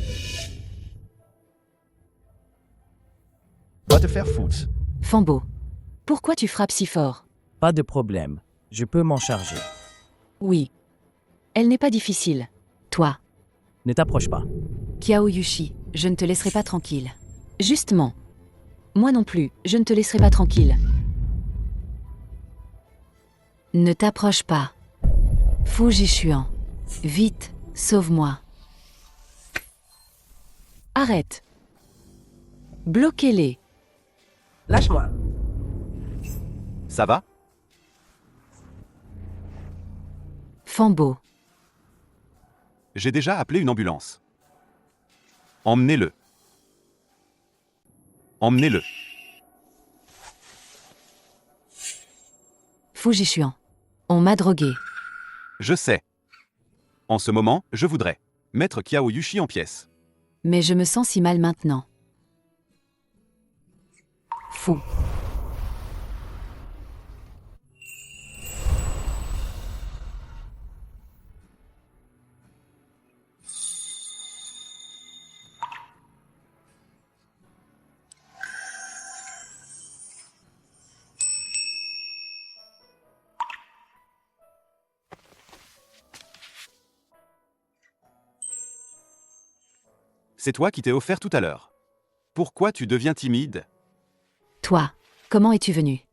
[SPEAKER 8] Va te faire foutre.
[SPEAKER 1] Fambo, pourquoi tu frappes si fort?
[SPEAKER 6] Pas de problème. Je peux m'en charger.
[SPEAKER 1] Oui. Elle n'est pas difficile. Toi,
[SPEAKER 6] Ne t'approche pas.
[SPEAKER 1] Kiao Yushi, je ne te laisserai pas tranquille. Justement. Moi non plus, je ne te laisserai pas tranquille. Ne t'approche pas. Fujishuan. Vite, sauve-moi. Arrête. Bloquez-les.
[SPEAKER 10] Lâche-moi.
[SPEAKER 2] Ça va?
[SPEAKER 1] Fambo.
[SPEAKER 2] J'ai déjà appelé une ambulance. Emmenez-le. Emmenez-le.
[SPEAKER 1] Fujishuan. On m'a drogué.
[SPEAKER 2] Je sais. En ce moment, je voudrais mettre Kiao Yushi en pièces.
[SPEAKER 1] Mais je me sens si mal maintenant. Fou.
[SPEAKER 2] C'est toi qui t'es offert tout à l'heure. Pourquoi tu deviens timide?
[SPEAKER 1] Toi, comment es-tu venu?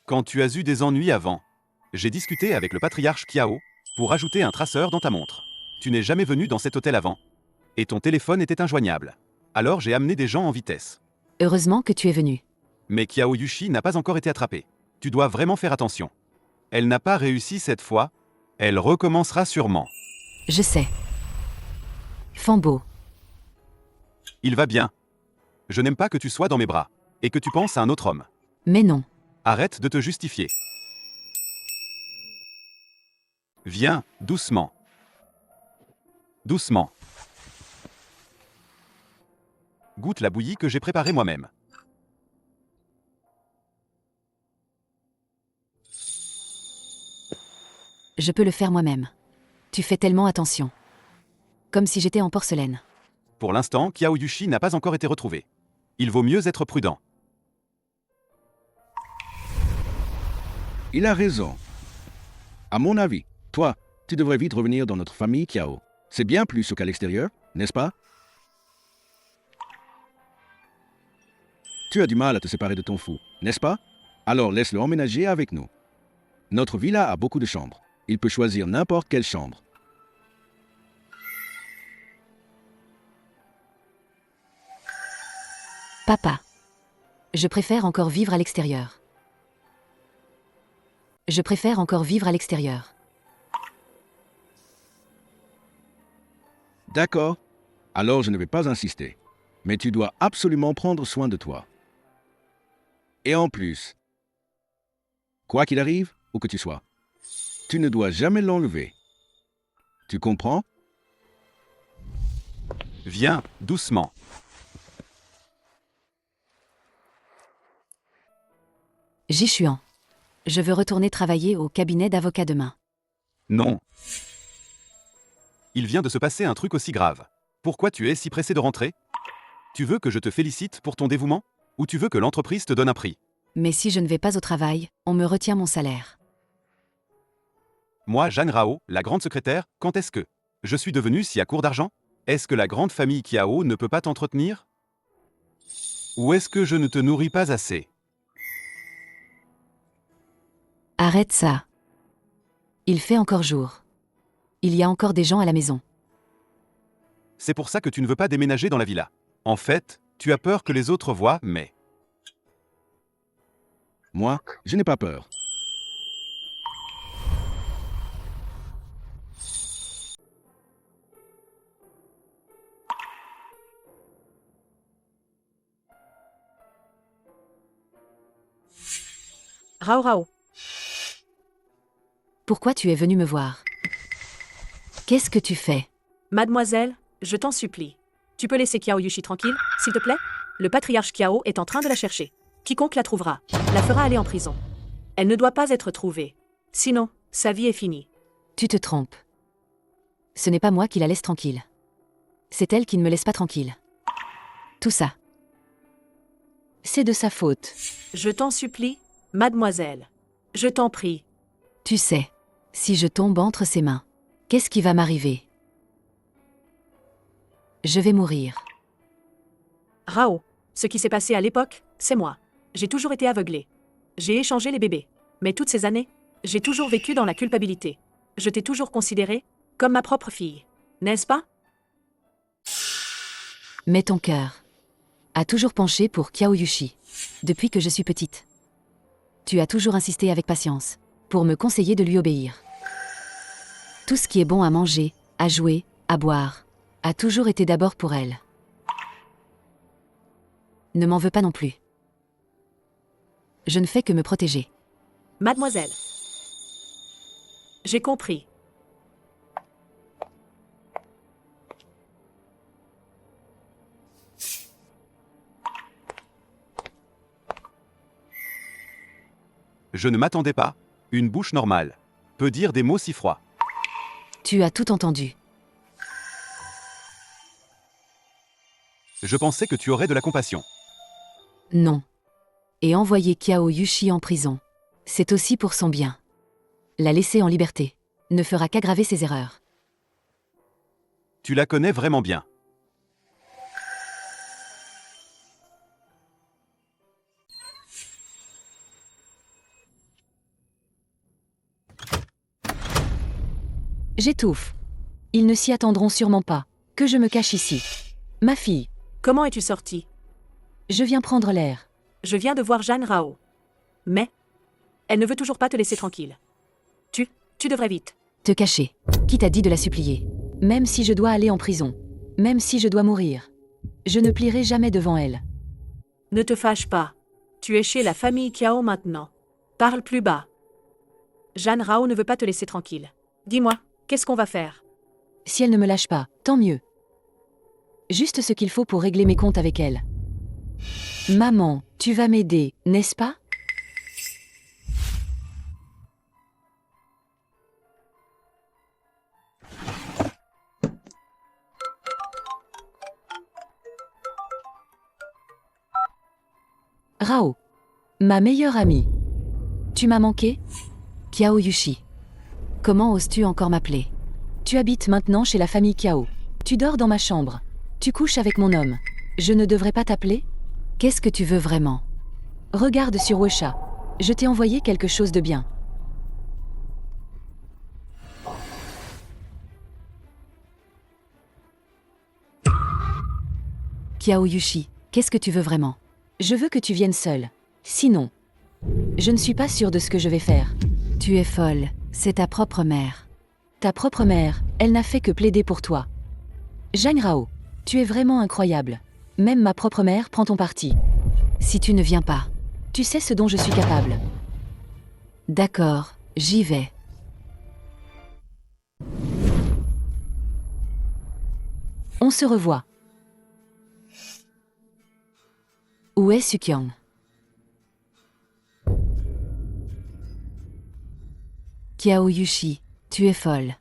[SPEAKER 2] Quand tu as eu des ennuis avant, j'ai discuté avec le patriarche Kiao pour ajouter un traceur dans ta montre. Tu n'es jamais venu dans cet hôtel avant. Et ton téléphone était injoignable. Alors j'ai amené des gens en vitesse.
[SPEAKER 1] Heureusement que tu es venu.
[SPEAKER 2] Mais Kiao Yushi n'a pas encore été attrapée. Tu dois vraiment faire attention. Elle n'a pas réussi cette fois. Elle recommencera sûrement.
[SPEAKER 1] Je sais. Fambo.
[SPEAKER 2] Il va bien. Je n'aime pas que tu sois dans mes bras et que tu penses à un autre homme.
[SPEAKER 1] Mais non.
[SPEAKER 2] Arrête de te justifier. Viens, doucement. Doucement. Goûte la bouillie que j'ai préparée moi-même.
[SPEAKER 1] Je peux le faire moi-même. Tu fais tellement attention. Comme si j'étais en porcelaine.
[SPEAKER 2] Pour l'instant, Kiao Yushi n'a pas encore été retrouvé. Il vaut mieux être prudent.
[SPEAKER 4] Il a raison. À mon avis, toi, tu devrais vite revenir dans notre famille, Kiao. C'est bien plus qu'à l'extérieur, n'est-ce pas? Tu as du mal à te séparer de ton fou, n'est-ce pas? Alors laisse-le emménager avec nous. Notre villa a beaucoup de chambres. Il peut choisir n'importe quelle chambre.
[SPEAKER 1] Papa. Je préfère encore vivre à l'extérieur. Je préfère encore vivre à l'extérieur.
[SPEAKER 4] D'accord. Alors je ne vais pas insister. Mais tu dois absolument prendre soin de toi. Et en plus, quoi qu'il arrive, où que tu sois, tu ne dois jamais l'enlever. Tu comprends?
[SPEAKER 2] Viens, doucement.
[SPEAKER 1] Jishuan. Je veux retourner travailler au cabinet d'avocat demain.
[SPEAKER 2] Non. Il vient de se passer un truc aussi grave. Pourquoi tu es si pressé de rentrer? Tu veux que je te félicite pour ton dévouement? Ou tu veux que l'entreprise te donne un prix?
[SPEAKER 1] Mais si je ne vais pas au travail, on me retient mon salaire.
[SPEAKER 2] Moi, Jeanne Rao, la grande secrétaire, quand est-ce que je suis devenue si à court d'argent? Est-ce que la grande famille Kiao ne peut pas t'entretenir? Ou est-ce que je ne te nourris pas assez?
[SPEAKER 1] Arrête ça. Il fait encore jour. Il y a encore des gens à la maison.
[SPEAKER 2] C'est pour ça que tu ne veux pas déménager dans la villa. En fait, tu as peur que les autres voient, mais...
[SPEAKER 4] Moi, je n'ai pas peur.
[SPEAKER 7] Rao Rao,
[SPEAKER 1] Pourquoi tu es venu me voir? Qu'est-ce que tu fais?
[SPEAKER 7] mademoiselle, je t'en supplie. Tu peux laisser Kiao Yushi tranquille, s'il te plaît? Le patriarche Kiao est en train de la chercher. Quiconque la trouvera, la fera aller en prison. Elle ne doit pas être trouvée. Sinon, sa vie est finie.
[SPEAKER 1] Tu te trompes. Ce n'est pas moi qui la laisse tranquille. C'est elle qui ne me laisse pas tranquille. Tout ça. C'est de sa faute.
[SPEAKER 7] Je t'en supplie, mademoiselle. Je t'en prie.
[SPEAKER 1] Tu sais, si je tombe entre ses mains, qu'est-ce qui va m'arriver? Je vais mourir.
[SPEAKER 7] Rao, ce qui s'est passé à l'époque, c'est moi. J'ai toujours été aveuglée. J'ai échangé les bébés. Mais toutes ces années, j'ai toujours vécu dans la culpabilité. Je t'ai toujours considérée comme ma propre fille. N'est-ce pas?
[SPEAKER 1] Mais ton cœur a toujours penché pour Kiao Yushi, depuis que je suis petite. Tu as toujours insisté avec patience, pour me conseiller de lui obéir. Tout ce qui est bon à manger, à jouer, à boire, a toujours été d'abord pour elle. Ne m'en veux pas non plus. Je ne fais que me protéger.
[SPEAKER 7] Mademoiselle. J'ai compris.
[SPEAKER 2] Je ne m'attendais pas. Une bouche normale peut dire des mots si froids.
[SPEAKER 1] Tu as tout entendu.
[SPEAKER 2] Je pensais que tu aurais de la compassion.
[SPEAKER 1] Non. Et envoyer Kiao Yushi en prison, c'est aussi pour son bien. La laisser en liberté ne fera qu'aggraver ses erreurs.
[SPEAKER 2] Tu la connais vraiment bien.
[SPEAKER 1] J'étouffe. Ils ne s'y attendront sûrement pas. Que je me cache ici. Ma fille,
[SPEAKER 7] Comment es-tu sortie?
[SPEAKER 1] je viens prendre l'air.
[SPEAKER 7] Je viens de voir Jeanne Rao. Mais elle ne veut toujours pas te laisser tranquille. Tu devrais vite.
[SPEAKER 1] Te cacher. Qui t'a dit de la supplier? Même si je dois aller en prison. Même si je dois mourir. Je ne plierai jamais devant elle.
[SPEAKER 7] Ne te fâche pas. Tu es chez la famille Kiao maintenant. Parle plus bas. Jeanne Rao ne veut pas te laisser tranquille. Dis-moi, qu'est-ce qu'on va faire?
[SPEAKER 1] Si elle ne me lâche pas, tant mieux. Juste ce qu'il faut pour régler mes comptes avec elle. Maman, tu vas m'aider, n'est-ce pas? Rao, ma meilleure amie. Tu m'as manqué? Kiao Yushi. Comment oses-tu encore m'appeler? Tu habites maintenant chez la famille Kiao. Tu dors dans ma chambre. Tu couches avec mon homme. Je ne devrais pas t'appeler? Qu'est-ce que tu veux vraiment? Regarde sur Wesha. Je t'ai envoyé quelque chose de bien. Kiao Yushi, qu'est-ce que tu veux vraiment? Je veux que tu viennes seule. Sinon, je ne suis pas sûre de ce que je vais faire. Tu es folle, c'est ta propre mère. Ta propre mère, elle n'a fait que plaider pour toi. Zhang Rao, tu es vraiment incroyable. Même ma propre mère prend ton parti. Si tu ne viens pas, tu sais ce dont je suis capable. D'accord, j'y vais. On se revoit. Où est Sukyang? Kiao Yushi, tu es folle.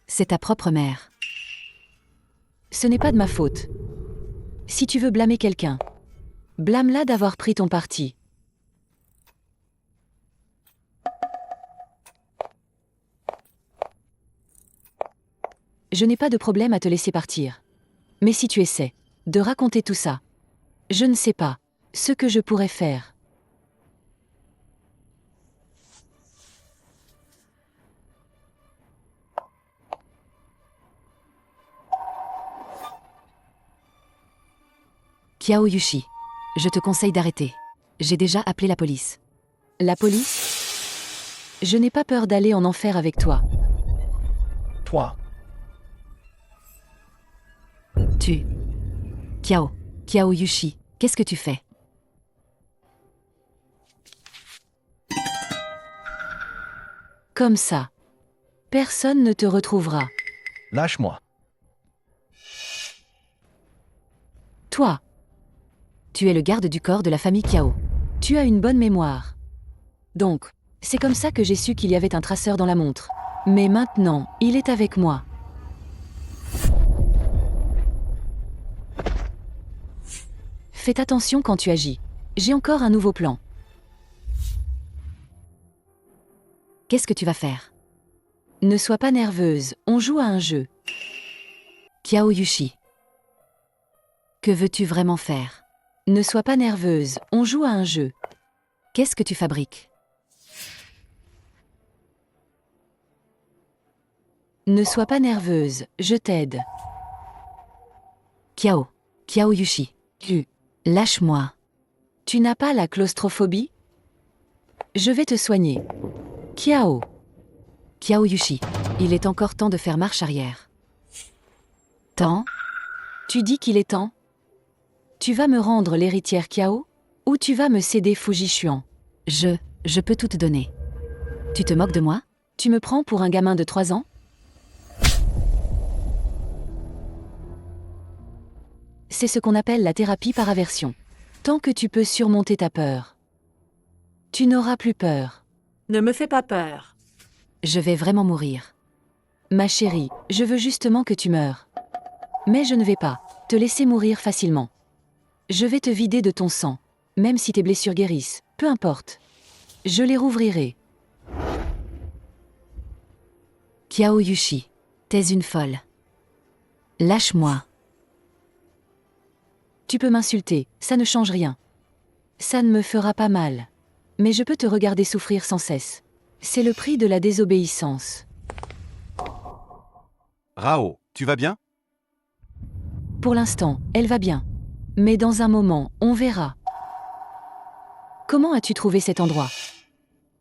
[SPEAKER 1] C'est ta propre mère. Ce n'est pas de ma faute. Si tu veux blâmer quelqu'un, blâme-la d'avoir pris ton parti. Je n'ai pas de problème à te laisser partir. Mais si tu essaies de raconter tout ça, je ne sais pas ce que je pourrais faire. Kiao Yushi, je te conseille d'arrêter. J'ai déjà appelé la police. La police? Je n'ai pas peur d'aller en enfer avec toi.
[SPEAKER 8] Toi,
[SPEAKER 1] Tu. Kiao Yushi, qu'est-ce que tu fais? Comme ça. Personne ne te retrouvera.
[SPEAKER 8] lâche-moi.
[SPEAKER 1] Toi. Tu es le garde du corps de la famille Kiao. Tu as une bonne mémoire. Donc, c'est comme ça que j'ai su qu'il y avait un traceur dans la montre. Mais maintenant, il est avec moi. Fais attention quand tu agis. J'ai encore un nouveau plan. Qu'est-ce que tu vas faire? Ne sois pas nerveuse, on joue à un jeu. Kiao Yushi. Que veux-tu vraiment faire? Ne sois pas nerveuse, on joue à un jeu. Qu'est-ce que tu fabriques? Ne sois pas nerveuse, je t'aide. Kiao Yushi. Lâche-moi. Tu n'as pas la claustrophobie? Je vais te soigner. Kiao Yushi. Il est encore temps de faire marche arrière. Temps? Tu dis qu'il est temps? Tu vas me rendre l'héritière Kiao? Ou tu vas me céder Fujishuan? Je peux tout te donner. Tu te moques de moi? Tu me prends pour un gamin de 3 ans? C'est ce qu'on appelle la thérapie par aversion. Tant que tu peux surmonter ta peur, tu n'auras plus peur.
[SPEAKER 7] Ne me fais pas peur.
[SPEAKER 1] Je vais vraiment mourir. Ma chérie, je veux justement que tu meures. Mais je ne vais pas te laisser mourir facilement. Je vais te vider de ton sang, même si tes blessures guérissent, peu importe. Je les rouvrirai. Kiao Yushi, t'es une folle. Lâche-moi. Tu peux m'insulter, ça ne change rien. Ça ne me fera pas mal. Mais je peux te regarder souffrir sans cesse. C'est le prix de la désobéissance.
[SPEAKER 2] Rao, tu vas bien?
[SPEAKER 1] Pour l'instant, elle va bien. Mais dans un moment, on verra. Comment as-tu trouvé cet endroit?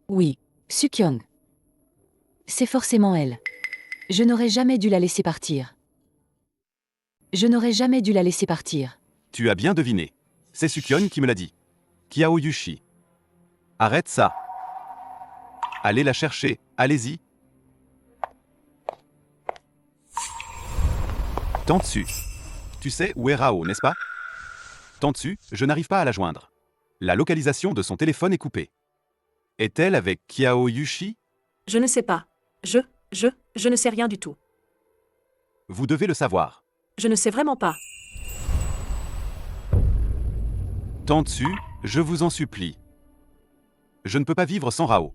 [SPEAKER 1] Oui, Sukyong. C'est forcément elle. Je n'aurais jamais dû la laisser partir. Je n'aurais jamais dû la laisser partir.
[SPEAKER 2] Tu as bien deviné. C'est Sukyon qui me l'a dit. Kiao Yushi. Arrête ça. Allez la chercher, allez-y. Tantsu. Tu sais où est Rao, n'est-ce pas? Tantsu, je n'arrive pas à la joindre. La localisation de son téléphone est coupée. Est-elle avec Kiao Yushi?
[SPEAKER 7] Je ne sais pas. Je ne sais rien du tout.
[SPEAKER 2] Vous devez le savoir.
[SPEAKER 7] Je ne sais vraiment pas.
[SPEAKER 2] Tantsu, je vous en supplie. Je ne peux pas vivre sans Rao.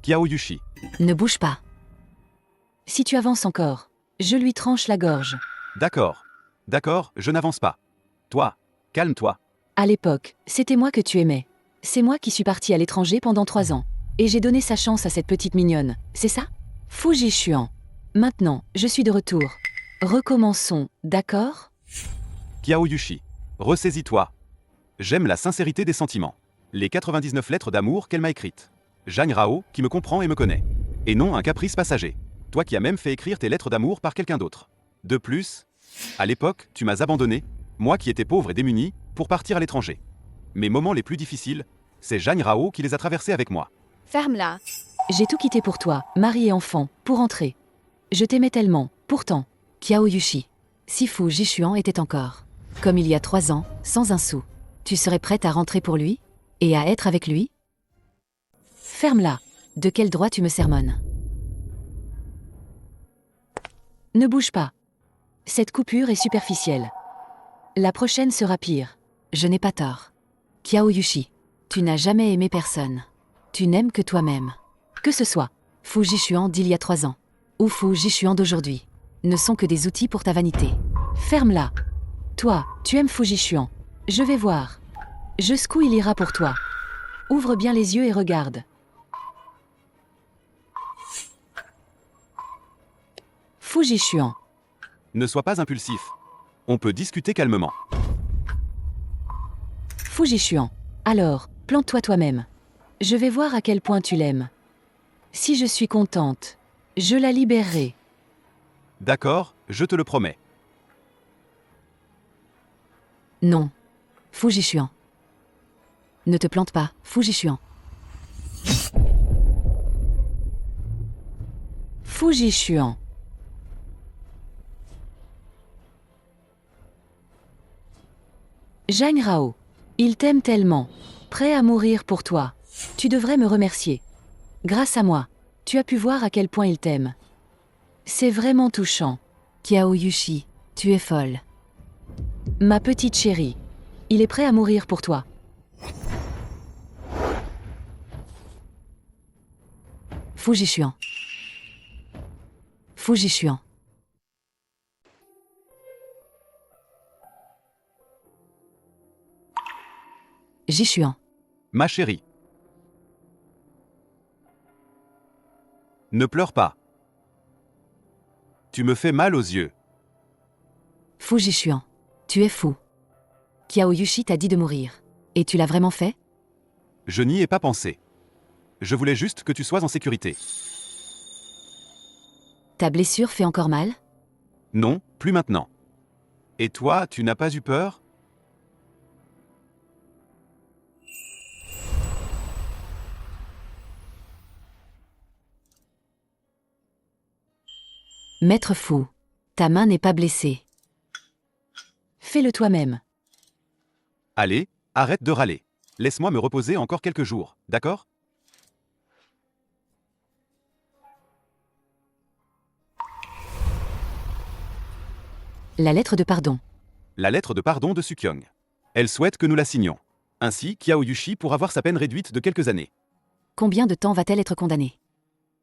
[SPEAKER 2] Kiao Yushi.
[SPEAKER 1] Ne bouge pas. Si tu avances encore, je lui tranche la gorge.
[SPEAKER 2] D'accord. D'accord, je n'avance pas. Toi, calme-toi.
[SPEAKER 1] À l'époque, c'était moi que tu aimais. C'est moi qui suis partie à l'étranger pendant 3 ans. Et j'ai donné sa chance à cette petite mignonne, c'est ça? Fuji Xuan. Maintenant, je suis de retour. Recommençons, d'accord?
[SPEAKER 2] Kiao Yushi, ressaisis-toi. J'aime la sincérité des sentiments. Les 99 lettres d'amour qu'elle m'a écrites. Jeanne Rao, qui me comprend et me connaît. Et non un caprice passager. Toi qui as même fait écrire tes lettres d'amour par quelqu'un d'autre. De plus, à l'époque, tu m'as abandonné, moi qui étais pauvre et démuni, pour partir à l'étranger. Mes moments les plus difficiles, c'est Jeanne Rao qui les a traversés avec moi.
[SPEAKER 9] Ferme-la.
[SPEAKER 1] J'ai tout quitté pour toi, mari et enfant, pour rentrer. Je t'aimais tellement, pourtant. Kiao Yushi. Si Fuji Xuan était encore, comme il y a 3 ans, sans un sou, tu serais prête à rentrer pour lui? Et à être avec lui? Ferme-la. De quel droit tu me sermonnes? Ne bouge pas. Cette coupure est superficielle. La prochaine sera pire. Je n'ai pas tort. Kiao Yushi. Tu n'as jamais aimé personne. Tu n'aimes que toi-même. Que ce soit Fuji Xuan d'il y a 3 ans ou Fuji Xuan d'aujourd'hui, ne sont que des outils pour ta vanité. Ferme-la. Toi, tu aimes Fuji Xuan. Je vais voir. Jusqu'où il ira pour toi. Ouvre bien les yeux et regarde. Fuji Xuan.
[SPEAKER 2] Ne sois pas impulsif. On peut discuter calmement.
[SPEAKER 1] Fuji Xuan. Alors, plante-toi toi-même. Je vais voir à quel point tu l'aimes. Si je suis contente, je la libérerai.
[SPEAKER 2] D'accord, je te le promets.
[SPEAKER 1] Non. Fuji Xuan. Ne te plante pas, Fuji Xuan. Fuji Xuan. Jeanne Rao. Il t'aime tellement. Prêt à mourir pour toi. Tu devrais me remercier. Grâce à moi, tu as pu voir à quel point il t'aime. C'est vraiment touchant. Kiao Yushi, tu es folle. Ma petite chérie. Il est prêt à mourir pour toi. Fuji Xuan. Fuji Xuan. Jishuan.
[SPEAKER 2] Ma chérie. Ne pleure pas. Tu me fais mal aux yeux.
[SPEAKER 1] Fuji Xuan. Tu es fou. Kiao Yushi t'a dit de mourir. Et tu l'as vraiment fait?
[SPEAKER 2] Je n'y ai pas pensé. Je voulais juste que tu sois en sécurité.
[SPEAKER 1] Ta blessure fait encore mal?
[SPEAKER 2] Non, plus maintenant. Et toi, tu n'as pas eu peur?
[SPEAKER 1] Maître Fu, ta main n'est pas blessée. Fais-le toi-même.
[SPEAKER 2] Allez, arrête de râler. Laisse-moi me reposer encore quelques jours, d'accord?
[SPEAKER 1] La lettre de pardon.
[SPEAKER 2] La lettre de pardon de Sukyong. Elle souhaite que nous la signions. Ainsi, Kiao Yushi pourra voir sa peine réduite de quelques années.
[SPEAKER 1] Combien de temps va-t-elle être condamnée?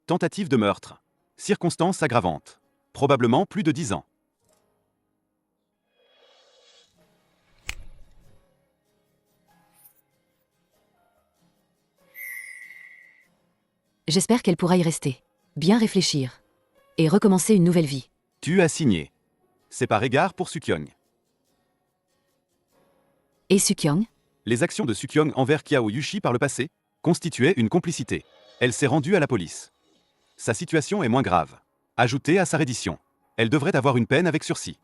[SPEAKER 2] Tentative de meurtre. Circonstances aggravantes. Probablement plus de 10 ans.
[SPEAKER 1] J'espère qu'elle pourra y rester. Bien réfléchir. Et recommencer une nouvelle vie.
[SPEAKER 2] Tu as signé. C'est par égard pour Sukyong.
[SPEAKER 1] Et Sukyong?
[SPEAKER 2] Les actions de Sukyong envers Kiao Yushi par le passé constituaient une complicité. Elle s'est rendue à la police. Sa situation est moins grave. Ajoutée à sa reddition. Elle devrait avoir une peine avec sursis.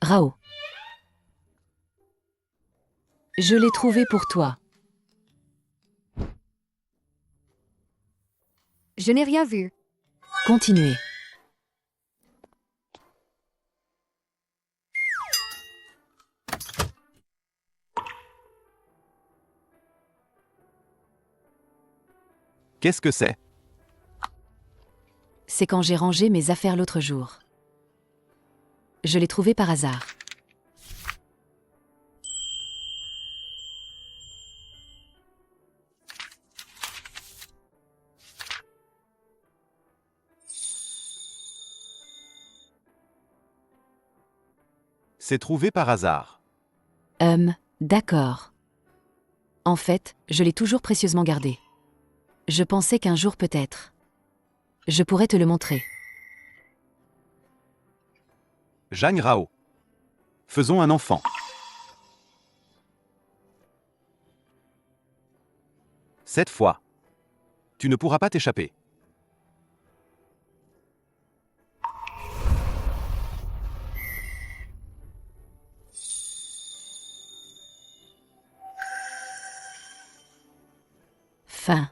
[SPEAKER 1] Rao. Je l'ai trouvé pour toi.
[SPEAKER 9] Je n'ai rien vu.
[SPEAKER 1] Continuez.
[SPEAKER 2] Qu'est-ce que c'est?
[SPEAKER 1] C'est quand j'ai rangé mes affaires l'autre jour. Je l'ai trouvé par hasard.
[SPEAKER 2] C'est trouvé par hasard.
[SPEAKER 1] D'accord. En fait, je l'ai toujours précieusement gardé. Je pensais qu'un jour peut-être, je pourrais te le montrer.
[SPEAKER 2] Jeanne Rao. Faisons un enfant. Cette fois, tu ne pourras pas t'échapper.
[SPEAKER 1] Fin.